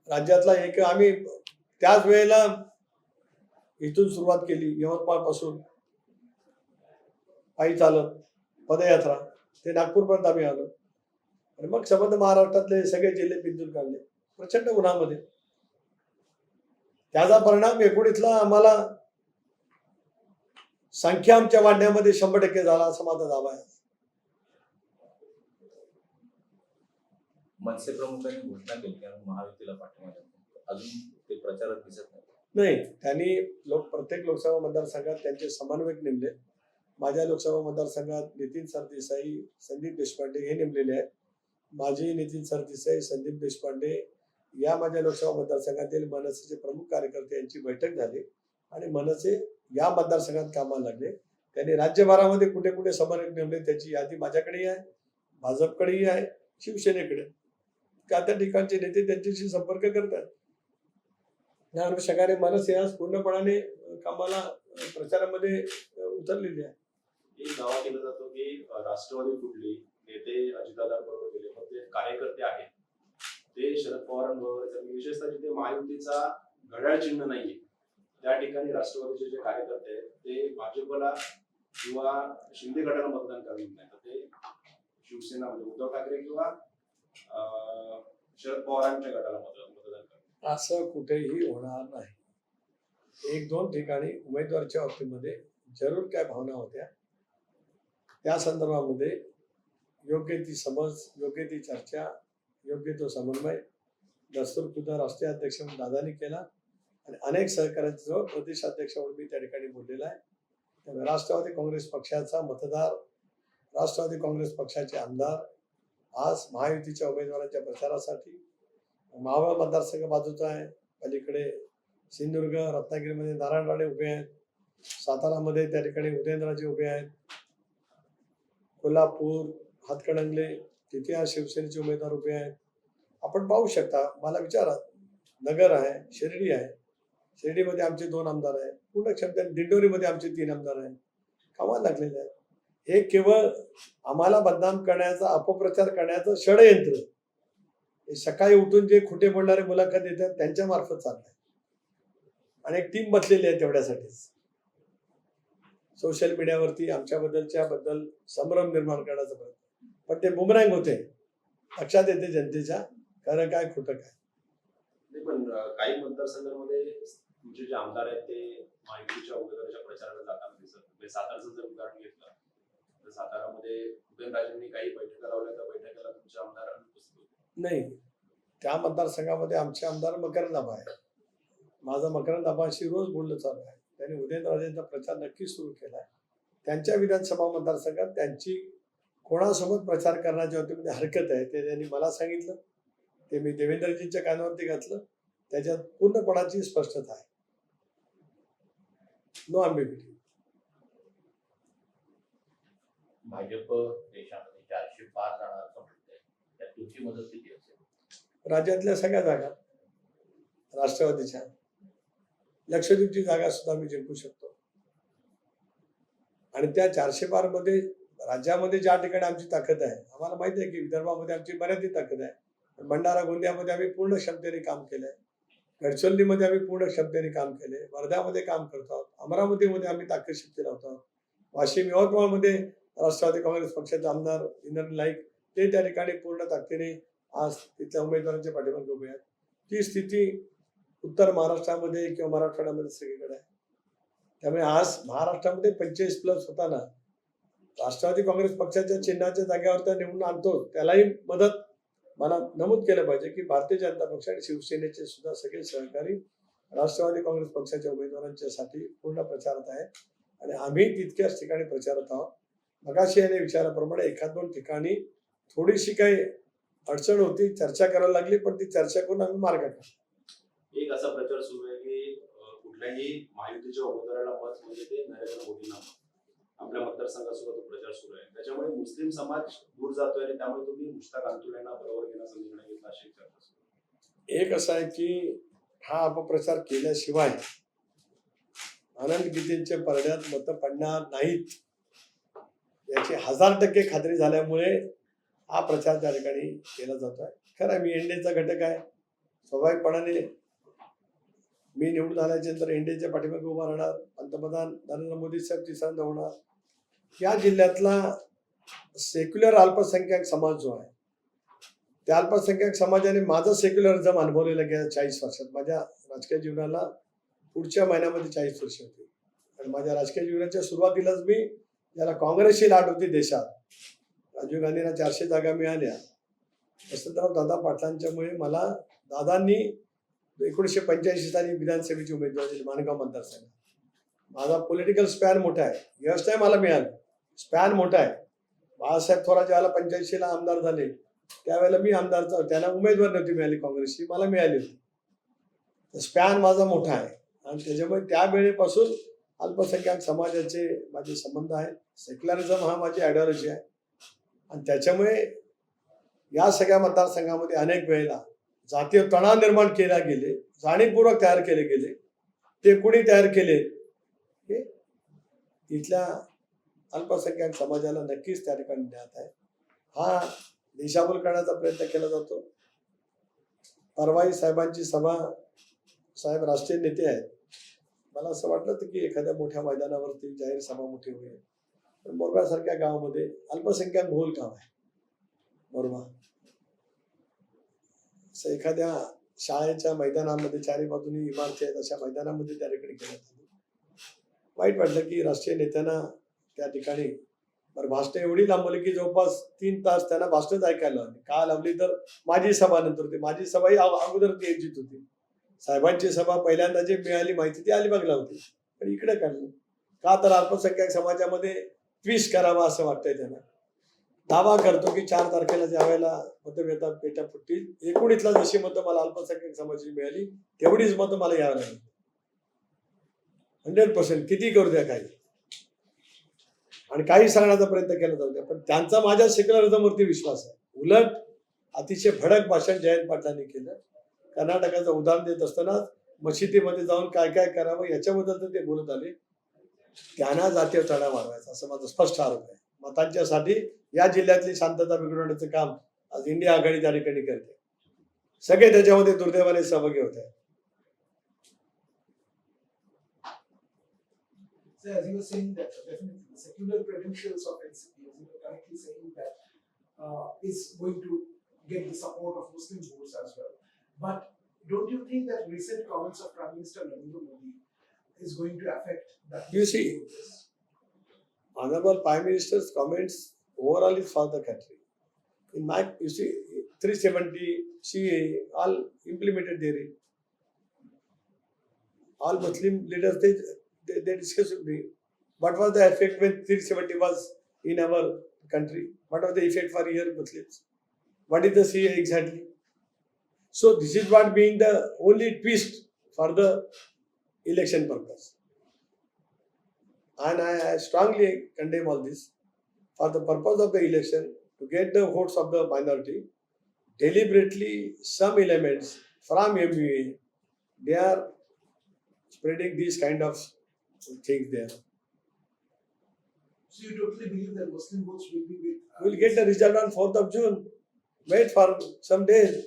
राज्यातला आम्ही त्याच वेळेला इथून सुरुवात केली, यवतमाळ पासून पायी चालत पदयात्रा ते नागपूरपर्यंत आम्ही आलो. आणि मग संबंध महाराष्ट्रातले सगळे जिल्हे पिंजून काढले प्रचंड उन्हामध्ये. त्याचा परिणाम 19ला आम्हाला संख्या आमच्या वाढण्यामध्ये 100% झाला असा माझा दावा आहे. मनसे प्रमुखांनी घोषणा केली की आम्ही महायुतीला पाठिंबा देतो. अजून ते प्रचारात दिसत नाही. नाही, त्यांनी प्रत्येक लोकसभा मतदारसंघात त्यांचे समन्वयक नेमले. माझ्या लोकसभा मतदारसंघात नितीन सरदेसाई, संदीप देशपांडे हे नेमलेले आहेत. माझी नितीन सरदेसाई, संदीप देशपांडे या माझ्या लोकसभा मतदारसंघातील मनसेचे प्रमुख कार्यकर्ते यांची बैठक झाली आणि मनसे या मतदारसंघात कामाला लागले. त्यांनी राज्यभरामध्ये कुठे कुठे समन्वयक नेमले त्याची यादी माझ्याकडेही आहे, भाजपकडेही आहे, शिवसेनेकडे. त्या ठिकाणचे नेते त्यांच्याशी संपर्क करतात. या अनुषंगाने मनसे आज पूर्णपणाने कामाला प्रचारामध्ये उतरलेली आहे. एक दावा केला जातो की राष्ट्रवादी फुटली, नेते अजितदादांबरोबर गेले, पण ते कार्यकर्ते आहेत ते शरद पवारांबरोबर, विशेषतः जिथे महायुतीचा घड्याळ चिन्ह नाहीये त्या ठिकाणी राष्ट्रवादीचे जे कार्यकर्ते आहेत ते भाजपला किंवा शिंदे गटाला मतदान करणार नाही, तर ते शिवसेना म्हणजे उद्धव ठाकरे किंवा शरद पवारांच्या गटाला मतदान करणार. असं कुठेही होणार नाही. 1-2 ठिकाणी उमेदवारच्या बाबतीमध्ये जरूर काय भावना होत्या, त्या संदर्भामध्ये योग्य ती समज, योग्य ती चर्चा, योग्य तो समन्वय दस्तूरखुद्द राष्ट्रीय अध्यक्ष म्हणून दादानी केला आणि अनेक सहकार्यांजवळ प्रदेशाध्यक्ष म्हणून मी त्या ठिकाणी बोललेला आहे. त्यामुळे राष्ट्रवादी काँग्रेस पक्षाचा मतदार, राष्ट्रवादी काँग्रेस पक्षाचे आमदार आज महायुतीच्या उमेदवारांच्या प्रचारासाठी मावळ मतदारसंघ बाजूचा आहे. पलीकडे सिंधुदुर्ग, रत्नागिरीमध्ये नारायण राणे उभे आहेत, सातारामध्ये त्या ठिकाणी उदयनराजे उभे आहेत, कोल्हापूर, हातकणंगले तिथे आज शिवसेनेचे उमेदवार उभे आहेत. आपण पाहू शकता. मला विचारा, नगर आहे, शिर्डी आहे, शिर्डीमध्ये आमचे 2 आमदार आहेत, पूर्ण क्षमतेने दिंडोरीमध्ये आमचे 3 आमदार आहेत, कामाला लागलेले आहेत. हे केवळ आम्हाला बदनाम करण्याचा, अपप्रचार करण्याचं षडयंत्र हे सकाळी उठून जे खोटे बोलणारे मुलाखत देतात त्यांच्या मार्फत चाललंय. आणि एक टीम बसलेली आहे तेवढ्यासाठीच. सोशल मीडियावरती बद्दल संभ्रम निर्माण करण्याचा प्रयत्न, पण ते बुमरँग होते. लक्षात येते जनतेच्या खरं काय खोटं काय. नाही पण काही मतदारसंघांमध्ये तुमचे जे आमदार आहेत ते महायुतीच्या उमेदवाराच्या प्रचाराला जाताना दिसत नाही. म्हणजे सातारचं जर उदाहरण घेतलं तर सातारामध्ये उदयनराजेंनी काही बैठका लावल्या, त्या बैठकीला तुमचे आमदार अनुपस्थित होते. नाही, त्या मतदारसंघामध्ये आमचे आमदार मकरंद आबा आहे. माझं मकरंद आबांशी रोज बोलणं चालू आहे. त्यांनी उदयनराजेंचा प्रचार नक्कीच सुरू केला आहे. त्यांच्या विधानसभा मतदारसंघात त्यांची कोणासोबत प्रचार करण्याच्या बाबतीमध्ये हरकत आहे ते त्यांनी मला सांगितलं, ते मी देवेंद्रजींच्या कानावरती घातलं. त्याच्यात पूर्णपणाची स्पष्टता आहे. नो अँबिग्युटी. भाजप देशामध्ये 400 पार जाणार असं म्हणते, त्यात तुमची मदत किती असेल? राज्यातल्या सगळ्या जागा राष्ट्रवादीच्या, लक्षद्वीपची जागा सुद्धा मी जिंकू शकतो. आणि त्या 400 पार मध्ये राज्यामध्ये ज्या ठिकाणी आमची ताकद आहे, आम्हाला माहिती आहे की विदर्भामध्ये आमची मर्यादित ताकद आहे. पण भंडारा गोंदियामध्ये आम्ही पूर्ण क्षमतेने काम केलंय. गडचिरोलीमध्ये आम्ही पूर्ण क्षमतेने काम केले. वर्ध्यामध्ये काम करतो आहोत. अमरावतीमध्ये आम्ही ताकद शक्ती लावतो आहोत. वाशिम यवतमाळमध्ये राष्ट्रवादी काँग्रेस पक्षाचे आमदार इंद्रनील नाईक ते त्या ठिकाणी पूर्ण ताकदीने आज तिथल्या उमेदवारांच्या पाठीमागे उभे आहेत. ती स्थिती उत्तर महाराष्ट्रामध्ये किंवा मराठवाड्यामध्ये सगळीकडे आहे. त्यामुळे आज महाराष्ट्रामध्ये 45+ होताना राष्ट्रवादी काँग्रेस पक्षाच्या चिन्हाच्या जागेवर तर निवडून आणतो, त्यालाही मदत मला नमूद केलं पाहिजे की भारतीय जनता पक्ष आणि शिवसेनेचे सुद्धा सगळे सहकारी राष्ट्रवादी काँग्रेस पक्षाच्या उमेदवारांच्यासाठी पूर्ण प्रचारात आहे. आणि आम्ही तितक्याच ठिकाणी प्रचारात आहोत. मगाशी याने विचाराप्रमाणे एखाद दोन ठिकाणी थोडीशी काही अडचण होती, चर्चा करायला लागली, पण ती चर्चा करून आम्ही मार्ग काढला. एक असा प्रचार सुरू आहे की कुठल्याही महायुतीच्या उमेदवाराला मत म्हणजे ते नरेंद्र मोदींना मत. आपल्या मतदारसंघात सुद्धा तो प्रचार सुरू आहे. त्याच्यामुळे मुस्लिम समाज दूर जातोय आणि त्यामुळे तुम्ही मुश्ताक अंतुलेंना बरोबर घेण्याचा निर्णय घेतला अशी चर्चा सुरू आहे. एक असं आहे की हा अपप्रचार केल्याशिवाय आनंद गीतेंच्या परड्यात मतं पडणार नाहीत याची 1000% खात्री झाल्यामुळे हा प्रचार त्या ठिकाणी केला जातोय. खरं आहे, मी एनडीएचा घटक आहे. स्वाभाविकपणाने मी निवडून आल्याच्यानंतर एनडीएच्या पाठीमागे उभा राहणार. पंतप्रधान नरेंद्र मोदी साहेब तिसऱ्यांदा होणार. या जिल्ह्यातला सेक्युलर अल्पसंख्याक समाज जो आहे, त्या अल्पसंख्याक समाजाने माझं सेक्युलरिझम अनुभवलेलं गेल्या 40 वर्षात. माझ्या राजकीय जीवनाला पुढच्या महिन्यामध्ये 40 वर्ष होती. आणि माझ्या राजकीय जीवनाच्या सुरुवातीलाच मी ज्याला काँग्रेसची लाट होती देशात, राजीव गांधींना 400 जागा मिळाल्या, वसंतराव दादा पाटलांच्यामुळे मला दादांनी 1985 साली विधानसभेची उमेदवारी दिली माणगाव मतदारसंघात. माझा पॉलिटिकल स्पॅन मोठा आहे. यश नाही मला मिळालं, स्पॅन मोठा आहे. बाळासाहेब थोरात ज्यावेळेला 85ला आमदार झाले त्यावेळेला मी आमदारचा, त्यांना उमेदवार नव्हती मिळाली काँग्रेसची, मला मिळाली होती. स्पॅन माझा मोठा आहे आणि त्याच्यामुळे त्यावेळेपासून अल्पसंख्याक समाजाचे माझे संबंध आहेत. सेक्युलरिझम हा माझी आयडिओलॉजी आहे. आणि त्याच्यामुळे या सगळ्या मतदारसंघामध्ये अनेक वेळेला जातीय तणाव निर्माण केला गेले, जाणीवपूर्वक तयार केले गेले. ते कुणी तयार केले हे इथल्या अल्पसंख्याक समाजाला नक्कीच त्या ठिकाणी ज्ञात आहे. हा दिशाभूल करण्याचा प्रयत्न केला जातो. परवाई साहेबांची सभा, साहेब राष्ट्रीय नेते आहेत, मला असं वाटलं होतं की एखाद्या मोठ्या मैदानावरती जाहीर सभा मोठी होईल. पण मोरबासारख्या गावामध्ये अल्पसंख्याक बहुल गाव आहे मोरबा, असं एखाद्या शाळेच्या मैदानामध्ये चारी बाजूनी इमारती आहेत अशा मैदानामध्ये त्या ठिकाणी केलं होतं. वाईट वाटलं की राष्ट्रीय नेत्यांना त्या ठिकाणी भाषणं एवढी लांबवली की जवळपास 3 तास त्यांना भाषणच ऐकायला आली. का लावली तर माझी सभा नंतर होती. माझी सभा ही अगोदर ती आयोजित होती. साहेबांची सभा पहिल्यांदा जी मिळाली माहिती ती अलिबागला होती, पण इकडे काढली का तर अल्पसंख्याक समाजामध्ये ट्विस्ट करावा असं वाटतंय त्यांना. दावा करतो की 4 तारखेला ज्या वेळेला मतपेटा पेटा फुटतील, एकूण इथला जशी मतं मला अल्पसंख्याक समाजाची मिळाली तेवढीच मतं मला यावं लागली. 100% किती करू द्या काही, आणि काही सांगण्याचा प्रयत्न केला जाऊ द्या, पण त्यांचा माझ्या सेक्युलरिझमवरती विश्वास आहे. उलट अतिशय भडक भाषण जयंत पाटलांनी केलं. कर्नाटकाचं उदाहरण देत असताना मशिदीमध्ये जाऊन काय काय करावं याच्याबद्दल तर ते बोलत आले. त्यांना जातीय तडा वाढवायचा असं माझा स्पष्ट आरोप आहे. मतांच्यासाठी या जिल्ह्यातली शांतता बिघडवण्याचं काम आज इंडिया आघाडी त्या ठिकाणी करते. सगळे त्याच्यामध्ये दुर्दैवाने सहभागी होत आहेत. So as you were saying that definitely the secular credentials of NCP, as you were correctly saying that, is going to get the support of Muslim votes as well. But don't you think that recent comments of Prime Minister Narendra Modi is going to affect that? You see, Honorable Prime Minister's comments overall is for the country. In my, you see, 370 CA all implemented therein. All Muslim leaders they discussed with me. What was the effect when 370 was in our country? What was the effect for here Muslims? What is the CA exactly? So this is what being the only twist for the election purpose. And I strongly condemn all this. For the purpose of the election, to get the votes of the minority, deliberately some elements from MUA, they are spreading these kind of things there. So you totally believe that Muslim votes will be with? We will get the result on 4th of June. Wait for some days.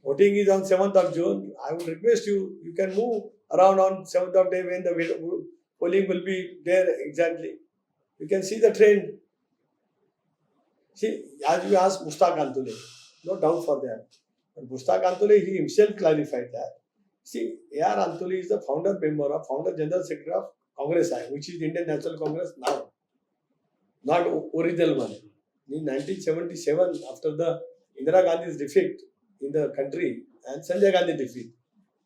Voting is on 7th of June. I would request you, you can move around on 7th of May when the polling will be there exactly. You can see the trend. See, as you asked Mushtaq Antule, no doubt for that. But Mushtaq Antule, he himself clarified that. See, A.R. Antule is the founder member of, founder general secretary of Congress, which is Indian National Congress now, not original one. In 1977, after the Indira Gandhi's defeat in the country and Sanjay Gandhi defeat,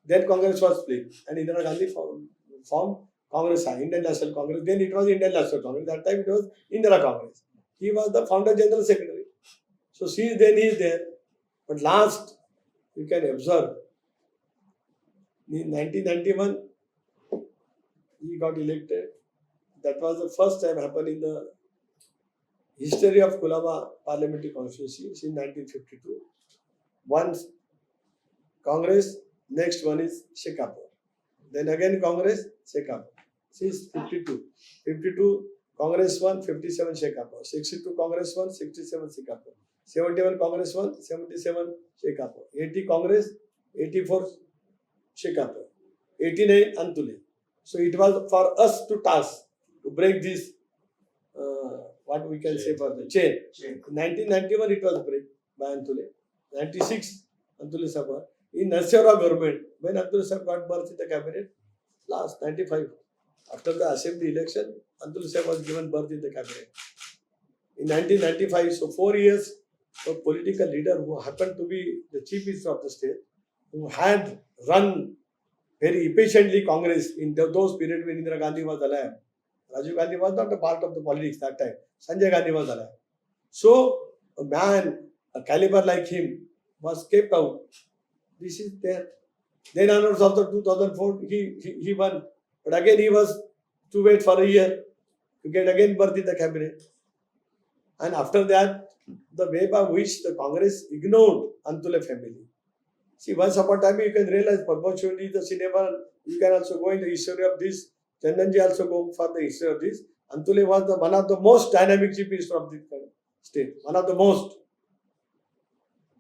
then Congress was split and Indira Gandhi formed Congress, Indian National Congress. Then it was Indian National Congress. That time it was Indira Congress. He was the founder general secretary. So since then he is there. But last, you can observe, in 1991, he got elected. That was the first time happened in the history of Kulama parliamentary constituency since 1952. One Congress, next one is Shekhapur. Then again Congress, Shekhapur. Since 52. 52 Congress 1, 57 Shekhapur. 62 Congress 1, 67 Shekhapur. 71 Congress 1, 77 Shekhapur. 80 Congress, 84 Shekhapur. 89 Antule. So it was for us to task to break this, what we can say for the chain. In 1991 it was break by Antule. 96 Antule Sabha. In Narsimha Rao government, when Antule Sabha got birth in the cabinet, last 95. After the assembly election, Antule Sabha was given birth in the cabinet. In 1995, so 4 years, a political leader who happened to be the chief minister of the state, who had run very efficiently Congress in those periods when Indira Gandhi was alive. Rajiv Gandhi was not a part of the politics that time. Sanjay Gandhi was alive. So a man, a caliber like him, was kept out. This is there. Then onwards after 2004, he won. But again he was to wait for a year to get again birth in the cabinet. And after that, the way by which the Congress ignored Antule family. See, once upon a time you can realize perpetually the cinema, you can also go in the history of this. Chandanji also go for the history of this. Antule was one of the most dynamic chief minister of the state. One of the most.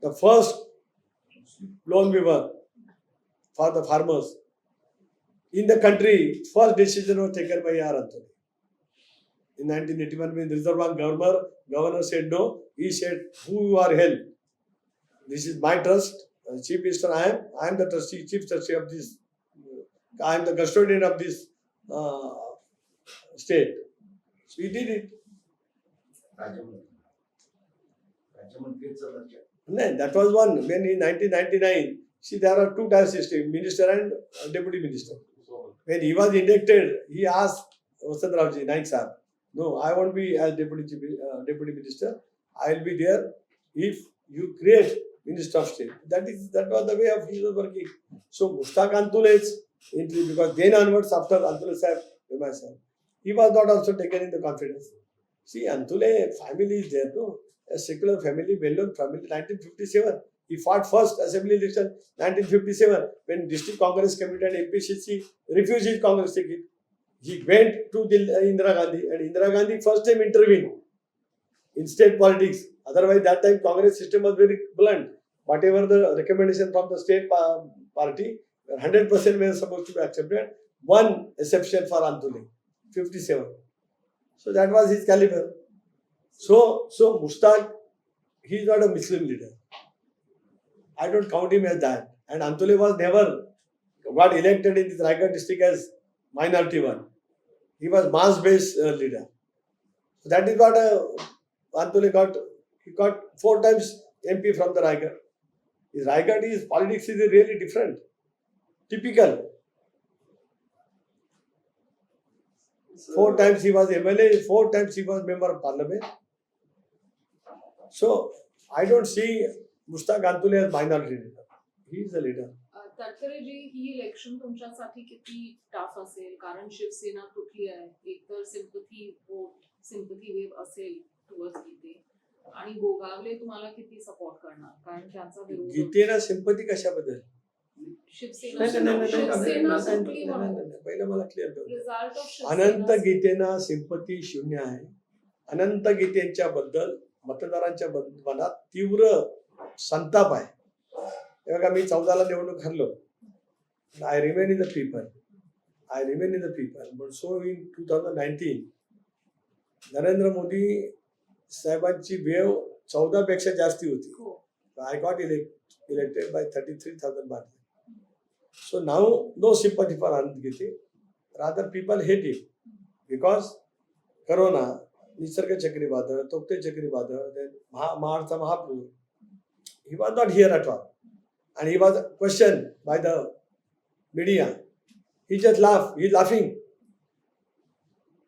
The first loan waiver for the farmers in the country, first decision was taken by A.R. Antule. In 1981, when Reserve Bank governor said no, he said, who you are hell? This is my trust. Chief Minister I am the trustee, chief trustee of this. I am the custodian of this state. So he did it. No, that was one. When in 1999, see there are two tier system, minister and deputy minister. When he was elected, he asked Vasant Raoji, Naik Sahab, no, I won't be as deputy minister. I will be there if you create Minister of State. That was the way of he was working. So Mushtaq Antule's entry, because then onwards after Antule Sahib, he was not also taken in the confidence. See, Antule family is there, no? A secular family, well-known family, 1957. He fought first assembly election, 1957, when District Congress Committee and MPCC refused his Congress ticket. He went to Indira Gandhi, and Indira Gandhi first time intervened in state politics. Otherwise, that time Congress system was very blunt. Whatever the recommendation from the state party, 100% were supposed to be accepted. One exception for Antule, 57. So that was his caliber. So Mushtaq, he is not a Muslim leader. I don't count him as that. and Antole was never got elected in this Raigad district as minority one. He was mass-based leader. So that is what Antole got. He got 4 times MP from the Raigad. His Raigad is politics is really different, typical. 4 times he was MLA, 4 times he was member of parliament. So I don't see Mushtaq Antole as minority leader. He is a leader. Tatkareji ही इलेक्शन तुमच्यासाठी किती टफ असेल कारण शिवसेना तुटली आहे एकतर सिम्पथी वेव असेल टुवर्ड्स गीते आणि गोगावले तुम्हाला किती सपोर्ट करणार कारण त्यांचा विरोध गीतेला सिंपती कशाबद्दल? शिवसेना तुटली म्हणून पहिलं मला क्लिअर करू. रिझल्ट ऑफ अनंत गीतेना सिंपती शून्य आहे. अनंत गीतेंच्या बद्दल मतदारांच्या मनात तीव्र संताप आहे. हे बघा मी 14ला निवडणूक हरलो. I remain in the people. But so in 2019 Narendra Modi साहेबांची वेव 14 पेक्षा जास्ती होती. I got elected by 33,000 marks. So now no sympathy for Anand Gite. Rather people hate him because Corona, निसर्ग चक्रीवादळ, तोक्ते चक्रीवादळ, then Maharashtra Mahapur. He was not here at all. And he was questioned by the media. He just laughed. He is laughing.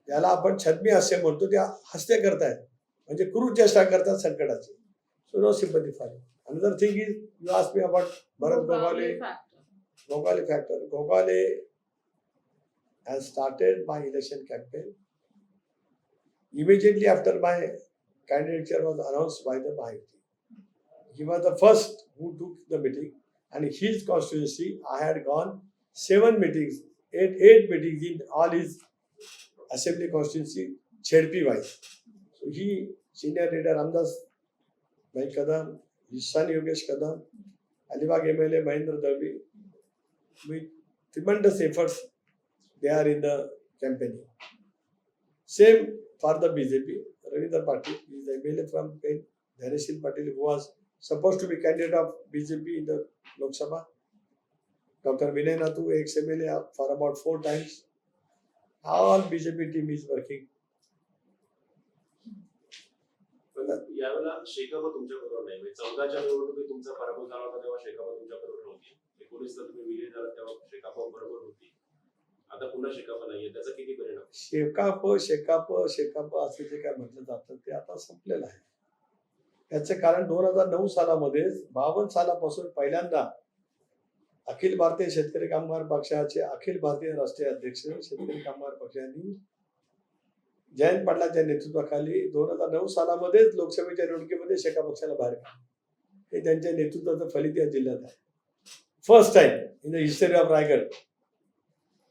त्याला आपण छद्मी हास्य म्हणतो, ते हास्य करतायत म्हणजे क्रूर चेष्टा करतात संकटाची. So no sympathy for him. Another thing is you asked me about Bharat Gogale factor. Gogale has started my election campaign. Immediately after my candidature was announced by the Mahayuti. He was the first who took the meeting, and in his constituency, I had gone 7 meetings, 8 meetings in all his assembly constituency, ZP wise. So he, senior leader Ramdas Bhai Kadam, his son Yogesh Kadam, Alibag MLA Mahendra Dalvi, with tremendous efforts, they are in the campaigning. Same for the BJP. Ravindra Patil is the MLA from Pen. Dhaneshil Patil, who was supposed to be candidate of BJP in the Lok Sabha. Dr. Vinay Nathu, ex-MLA for about 4 times. All BJP team is working. यावेळेला शेकाप तुमच्या बरोबर नाही. 14च्या निवडणुकीत तुमचा पराभव झाला होता तेव्हा शेकाप तुमच्या बरोबर नव्हती. 19ला तुम्ही विजयी झाला तेव्हा शेकाप बरोबर होती. आता पुन्हा शेकाप नाहीये, त्याचा किती परिणाम? शेकाप असं जे काय म्हटलं जातं ते आता संपलेलं आहे. याचं कारण 2009 सालामध्ये 52 सालापासून पहिल्यांदा अखिल भारतीय शेतकरी कामगार पक्षाचे अखिल भारतीय राष्ट्रीय अध्यक्ष शेतकरी कामगार पक्षांनी जयंत पाटलांच्या नेतृत्वाखाली 2009 सालामध्येच लोकसभेच्या निवडणुकीमध्ये शेका पक्षाला बाहेर काढलं. हे त्यांच्या नेतृत्वाचं फलित या जिल्ह्यात आहे. First time in the history of Raigad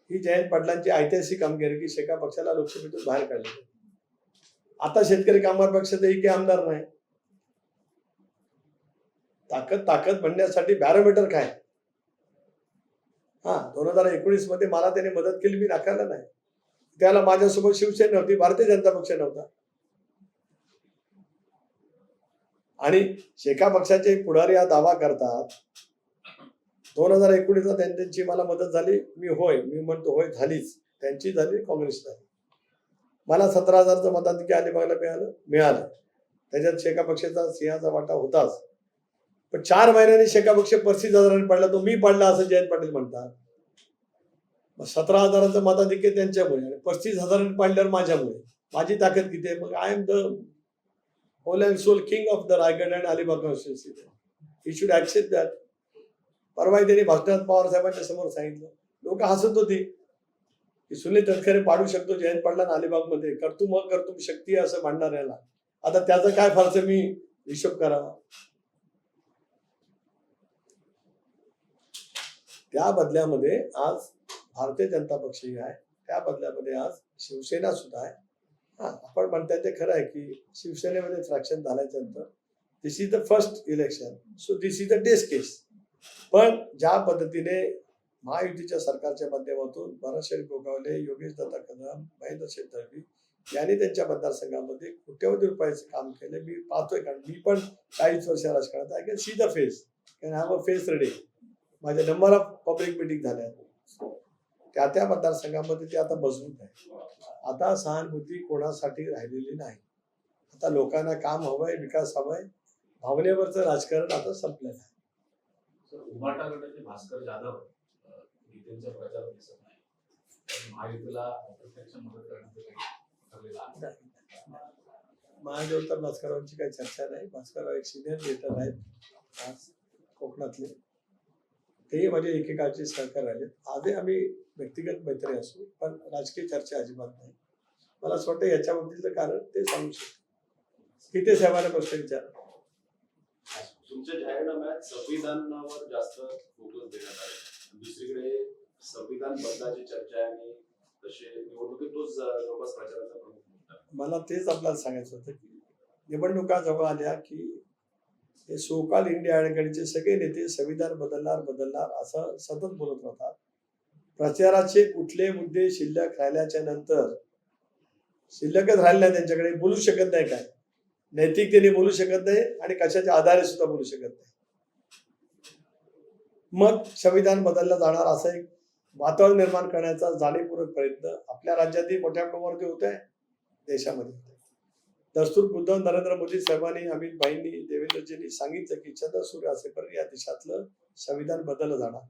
ही जयंत पाटलांची ऐतिहासिक कामगिरी की शेका पक्षाला लोकसभेतून बाहेर काढले. आता शेतकरी कामगार पक्षाचा एकही आमदार नाही. ताकद म्हणण्यासाठी बॅरोमीटर काय? 2019 मध्ये मला त्याने मदत केली, मी नाकारला नाही. त्याला माझ्यासोबत शिवसेना नव्हती, भारतीय जनता पक्ष नव्हता. आणि शेका पक्षाचे पुढारी हा दावा करतात 2019ला त्यांची मला मदत झाली. मी म्हणतो होय झालीच. त्यांची झाली, काँग्रेस झाली. मला 17,000चं मताधिक्य अलिबागला मिळालं. त्याच्यात शेका पक्षाचा सिंहाचा वाटा होताच. पण 4 महिन्यांनी शेका पक्ष 35,000 पडला, तो मी पडला असं जयंत पाटील म्हणतात. 17,000चं मताधिक्य त्यांच्यामुळे आणि 35,000 पाडल्यावर माझ्यामुळे. माझी ताकद किती आहे? मग I am the whole and sole king of the Raigad and Alibag constituency. He should accept that. परवा त्यांनी भाषणात पवार साहेबांच्या समोर सांगितलं. लोक हसत होती की सुनील तटकरे पाडू शकतो जयंत पाटला अलिबागमध्ये, कर्तुम शक्ती आहे असं मांडणार याला. आता त्याचं काय फारसं मी हिशोब करावा. त्या बदल्यामध्ये आज भारतीय जनता पक्षही आहे, त्या बदल्यामध्ये आज शिवसेना सुद्धा आहे. आपण म्हणताय ते खरं आहे की शिवसेनेमध्ये फ्रॅक्शन झाल्याच्या नंतर this is the first election, so this is the test case. पण ज्या पद्धतीने महायुतीच्या सरकारच्या माध्यमातून भरतशेठ गोगावले, योगेश दत्ता कदम, महेंद्र शेठ दळवी यांनी त्यांच्या मतदारसंघामध्ये कोट्यवधी रुपयाचं काम केलं. मी पाहतोय, कारण मी पण 40 वर्ष राजकारणात. I can see the face, can have a face ready. माझ्या नंबर ऑफ पब्लिक मिटिंग झाल्या त्या त्या मतदारसंघामध्ये ते आता मजबूत आहे. आता सहानुभूती कोणासाठी राहिलेली नाही. आता लोकांना काम हवंय, विकास हवाय, भावनेवरचं राजकारण आता संपलेलं आहे. सर उभाटा गटाचे भास्कर जाधव गीतेंच्या प्रचारात दिसत नाही, पण महायुतीला अप्रत्यक्ष मदत करण्याचं काही ठरलेलं आहे. महाजोत भास्कररावांची काही चर्चा नाही. भास्करराव एक सिनियर लीडर आहेत आज कोकणातले, तेही माझे एकेकाळचे सहकार राहिले. आधी आम्ही व्यक्तिगत मैत्री असू, पण राजकीय चर्चा अजिबात नाही. मला असं वाटतं याच्याबद्दलचं कारण ते सांगू शकतो. किती साहेबांना प्रश्न विचार. तुमच्या जाहीरनाम्यात संविधानावर जास्त फोकस देण्यात आले, दुसरीकडे संविधान बदलाची चर्चा आहे आणि तसे निवडणुकीत तोच जवळपास प्रचाराचा प्रमुख मुद्दा आहे. मला तेच आपल्याला सांगायचं होतं की निवडणुका जवळ आल्या की हे सोकाल इंडिया आघाडीचे सगळे नेते संविधान बदलणार असं सतत बोलत राहतात. प्रचाराचे कुठले मुद्दे शिल्लक राहिल्याच्या नंतर शिल्लकच राहिले नाही, त्यांच्याकडे बोलू शकत नाही. काय नैतिकतेने बोलू शकत नाही आणि कशाच्या आधारे सुद्धा बोलू शकत नाही. मग संविधान बदललं जाणार असं एक वातावरण निर्माण करण्याचा जाणीवपूर्वक प्रयत्न आपल्या राज्यातही मोठ्या प्रमाणावरती होत आहे, देशामध्ये होत आहे. दस्तूरबुद्ध नरेंद्र मोदी साहेबांनी, अमित भाईंनी, देवेंद्रजींनी सांगितलं की चंद्र सूर्य असेपर्यंत या देशातलं संविधान बदललं जाणार.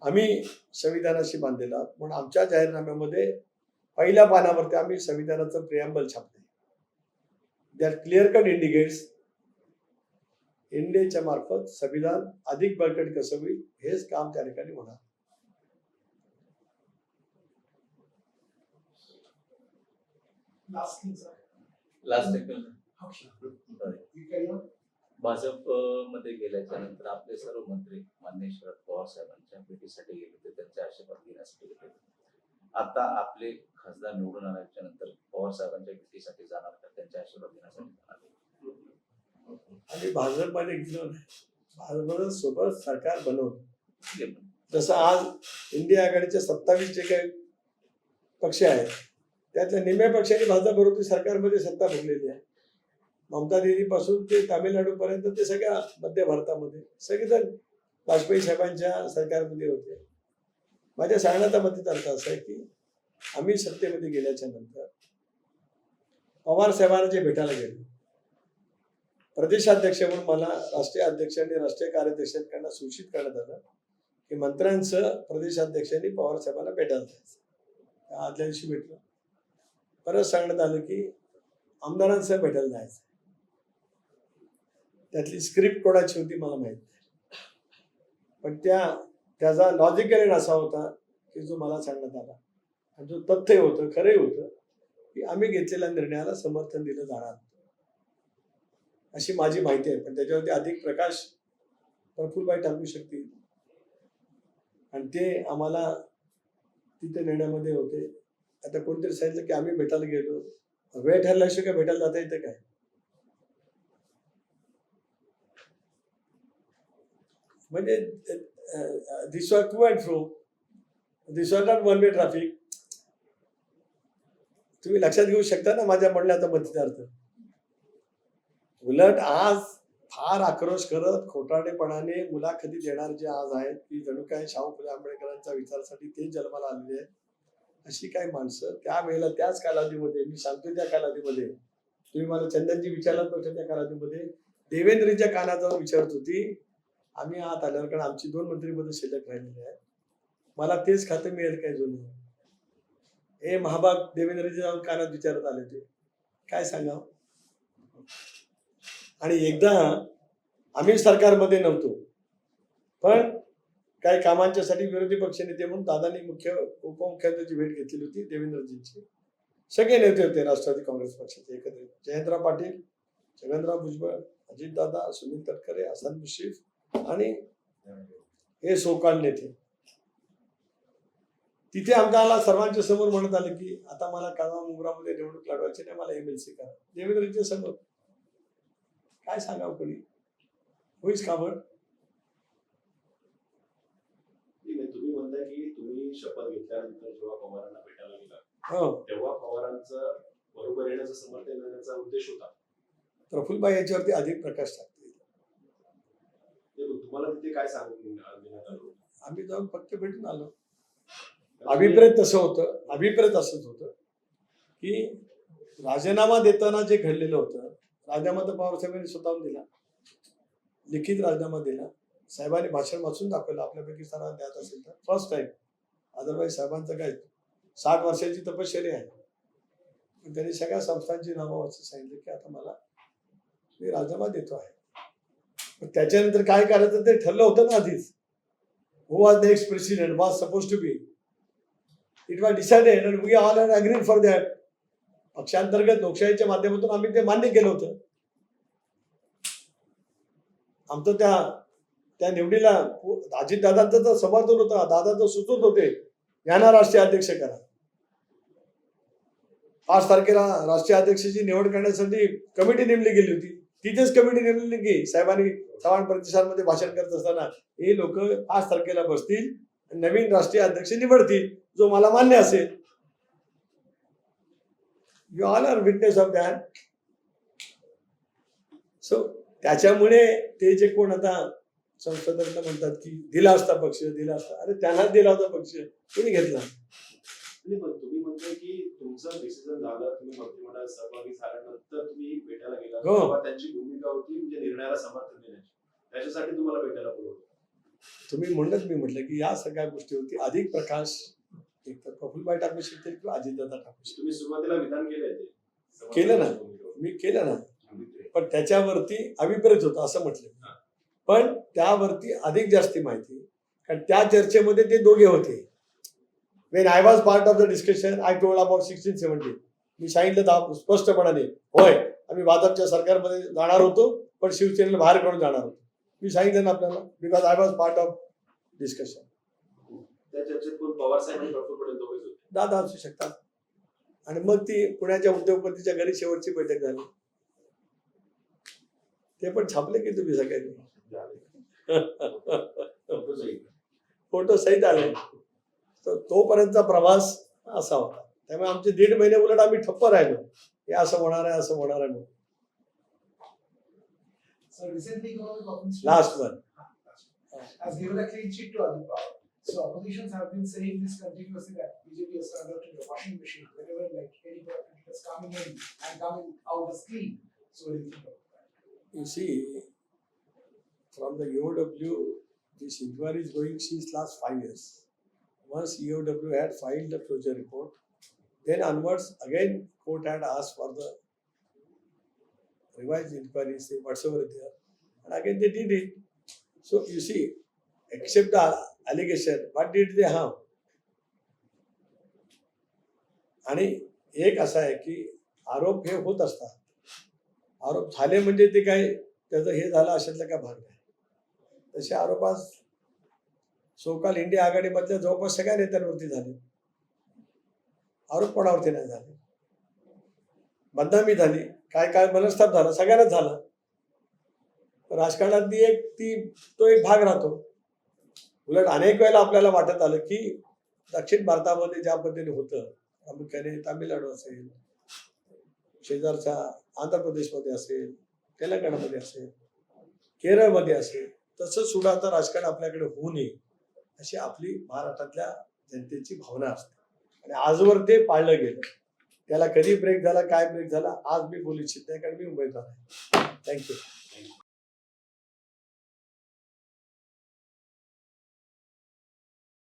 आम्ही संविधानाशी बांधलेला आहोत. म्हणून आमच्या जाहीरनाम्यामध्ये पहिल्या पानावरती आम्ही संविधानाचं प्रिॲम्बल छापले. दॅट क्लिअर कट इंडिकेट्स इंडियाच्या मार्फत संविधान अधिक बळकट कसं होईल हेच काम त्या ठिकाणी होणार. Last thing, sir. लास्ट एक Okay. You carry on. Bhajap मध्ये गेल्याच्या नंतर आपले सर्व मंत्री माननीय शरद पवार साहेबांच्या भेटीसाठी गेले होते, त्यांचे आशीर्वाद घेण्यासाठी गेले होते. आता आपले खासदार निवडून आल्याच्या नंतर पवार साहेबांच्या भेटीसाठी जाणार का, त्यांचे आशीर्वाद घेण्यासाठी जाणार? आम्ही भाजपमध्ये गेलो नाही. भाजपमध्ये सोबत सरकार बनवलं. ठीक आहे, पण जसं आज इंडिया आघाडीचे 27 जे काही पक्ष आहेत त्यातल्या निम्म्या पक्षांनी भाजपबरोबर सरकारमध्ये सत्ता भोगलेली आहे. ममता दीदीपासून ते तामिळनाडू पर्यंत ते सगळ्या मध्य भारतामध्ये सगळेजण वाजपेयी साहेबांच्या सरकारमध्ये होते. माझ्या सांगण्याचा मतीचा अर्थ असा आहे की आम्ही सत्तेमध्ये गेल्याच्या नंतर पवार साहेबांना जे भेटायला गेलो, प्रदेशाध्यक्ष म्हणून मला राष्ट्रीय अध्यक्ष आणि राष्ट्रीय कार्याध्यक्षांकडून सूचित करण्यात आलं की मंत्र्यांचं प्रदेशाध्यक्षांनी पवार साहेबांना भेटायला जायचं. आदल्या दिवशी भेटलो. परत सांगण्यात आलं की आमदारांसह भेटायला जायचं. त्यातली स्क्रिप्ट कोणाची होती मला माहित नाही, पण त्याचा लॉजिकल असा होता की जो मला सांगण्यात आला आणि जो तथ्य होतं, खरंही होतं की आम्ही घेतलेल्या निर्णयाला समर्थन दिलं जाणार अशी माझी माहिती आहे. पण त्याच्यावरती अधिक प्रकाश प्रफुल्लबाई टाकू शकतील आणि ते आम्हाला तिथे नेण्यामध्ये होते. आता कोणतरी सांगितलं की आम्ही भेटायला गेलो, वेळ ठरल्याशिवाय काय भेटायला जाता येतं काय? म्हणजे this was to and fro, this was not one way traffic. तुम्ही लक्षात घेऊ शकता ना माझ्या म्हणण्याचा मतीचा अर्थ. उलट आज फार आक्रोश करत खोटारडेपणाने मुलाखती देणार जे आज आहेत की जणू काय शाहू फुले आंबेडकरांच्या विचारासाठी ते जन्माला आलेले आहेत, अशी काही माणसं त्यावेळेला त्याच कालावधीमध्ये, मी सांगतो त्या कालावधीमध्ये, तुम्ही मला चंदनजी विचारलात नव्हतं त्या कालावधीमध्ये, देवेंद्रजीच्या कानात जाऊन विचारत होती आम्ही आत आल्यावर, कारण आमची 2 मंत्रिपद शिल्लक राहिलेली आहेत, मला तेच खातं मिळेल काय जुनं, हे महाभाग देवेंद्रजी जाऊन कानात विचारत आले होते. काय सांगावं. आणि एकदा आम्ही सरकारमध्ये नव्हतो, पण काही कामांच्यासाठी विरोधी पक्षनेते म्हणून दादांनी उपमुख्यमंत्र्यांची भेट घेतलेली होती देवेंद्रजींची. सगळे नेते होते राष्ट्रवादी काँग्रेस पक्षाचे एकत्रित. जयंतराव पाटील, छगनराव भुजबळ, अजितदादा, सुनील तटकरे, हसन मुश्रीफ आणि हे सोकाल नेते. तिथे आमदाराला सर्वांच्या समोर म्हणत आलं की आता मला काळवा मुंब्रामध्ये निवडणूक लढवायची नाही, मला MLC करा. देवेंद्रजींच्या समोर काय सांगावं कोणी, होईच काबड. तुम्ही म्हणताय की तुम्ही शपथ घेतल्यानंतर जेव्हा पवारांना भेटायला गेला हो, तेव्हा पवारांचं बरोबर येण्याचं समर्थन देण्याचा उद्देश होता. प्रफुल्लबाई याच्यावरती अधिक प्रकाश टाकतील. तुम्हाला तिथे काय सांगून देण्यात आलं? आम्ही जाऊन फक्त भेटून आलो. अभिप्रेत तसं होतं, अभिप्रेत असंच होतं की राजीनामा देताना जे घडलेलं होतं, राजीनामा तर पवारसाहेबांनी स्वतःहून दिला, लिखित राजीनामा दिला, साहेबांनी भाषण वाचून दाखवलं, आपल्यापैकी सर्वांना द्यायचं असेल तर फर्स्ट टाइम. अदरवाईज साहेबांचं काय 60 वर्षाची तपश्चर्या आहे, पण त्यांनी सगळ्या संस्थांची नावं वाचून सांगितलं की आता मी राजीनामा देतो आहे. पण त्याच्यानंतर काय करायचं ते ठरलं होतं ना आधीच. Who was next president was suppose to be, it was decided and we all had agreed for that. पक्षांतर्गत लोकशाहीच्या माध्यमातून आम्ही ते मान्य केलं होतं. आमचं त्या निवडीला अजितदादांचं तर समर्थन होतं, दादा तर सुचत होते यांना राष्ट्रीय अध्यक्ष करा. 5 तारखेला राष्ट्रीय अध्यक्षाची निवड करण्यासाठी कमिटी नेमली गेली होती. तिथेच कमिटी नेमली की साहेबांनी चव्हाण प्रतिष्ठानमध्ये भाषण करत असताना हे लोक 5 तारखेला बसतील, नवीन राष्ट्रीय अध्यक्ष निवडतील जो मला मान्य असेल. You all are witness of that. So त्याच्यामुळे ते जे कोण आता संसदेला म्हणतात की दिला असता पक्ष, दिला असता, अरे त्यांनाच दिला होता पक्ष, कोणी घेतला? तुम्ही म्हणताय की तुमचं डिसिजन झालं, तुम्ही मंत्रिमंडळात सहभागी झाल्यानंतर तुम्ही भेटायला गेला, हो. तेव्हा त्यांची भूमिका होती म्हणजे निर्णयाला समर्थन देण्याची, त्याच्यासाठी तुम्हाला भेटायला बोलवलं. तुम्ही म्हणत मी म्हटलं की या सगळ्या गोष्टी होती. अधिक प्रकाश एक तर प्रफुल्लभाई टाकू शकतील किंवा अजितदादा टाकू शकतील. तुम्ही सुरुवातीला विधान केलंय ते केलं ना. मी केलं ना, पण त्याच्यावरती अभिप्रेत होतं असं म्हटलं. पण त्यावरती अधिक जास्ती माहिती, कारण त्या चर्चेमध्ये ते दोघे होते. When I was part of the discussion I told about 1670. मी सांगितलं स्पष्टपणाने, होय आम्ही भाजपच्या सरकारमध्ये जाणार होतो, पण शिवसेनेला बाहेर काढून जाणार होतो. मी सांगितलं ना आपल्याला, because I was part of discussion. त्या चर्चेत पण पवार साहेब आणि प्रफुल्ल पटेल दोघेच होते. दादा असू शकतात. आणि मग ती पुण्याच्या उद्योगपतीच्या घरी शेवटची बैठक झाली. ते पण छापले की तुम्ही सगळ्यांनी फोटो सहित आले. तर तोपर्यंतचा प्रवास असा होता. त्यामुळे आमचे 1.5 महिने उलट आम्ही ठप्प राहिलो, हे असं होणार आहे, असं होणार आहे म्हणून. So recently, Economic Offense Last one. has given a clean sheet to Ajit Pawar. So oppositions have been saying this continuously that BJP has turned out to be a washing machine whenever like any government is coming in and coming out as clean. So what do you think about that? You see, from the EOW, this inquiry is going since last 5 years. Once EOW had filed the closure report, then onwards again court had asked for the revised inquiry, say whatsoever there, and again they did it. So you see, except the allegation, what did they have? आणि एक असं आहे की आरोप हे होत असतात. आरोप झाले म्हणजे ते काय त्याचं हे झालं अशातला काय भाग नाही. तसे आरोप आज सोकाल इंडिया आघाडीमधल्या जवळपास सगळ्या नेत्यांवरती झाले. आरोप कोणावरती नाही झाले. बदनामी झाली, काय काय मनस्ताप झाला, सगळ्यांनाच झाला. राजकारणातली तो एक भाग राहतो. उलट अनेक वेळेला आपल्याला वाटत आलं की दक्षिण भारतामध्ये ज्या पद्धतीने होतं, प्रामुख्याने तामिळनाडू असेल, शेजारच्या आंध्र प्रदेशमध्ये असेल, तेलंगणामध्ये असेल, केरळमध्ये असेल, तसं सुद्धा आता राजकारण आपल्याकडे होऊ नये अशी आपली महाराष्ट्रातल्या जनतेची भावना असते. आणि आजवर ते पाळलं गेलं. त्याला कधी ब्रेक झाला, काय ब्रेक झाला, आज मी बोलू इच्छित नाही, कारण मी उमेदवार आहे. थँक्यू.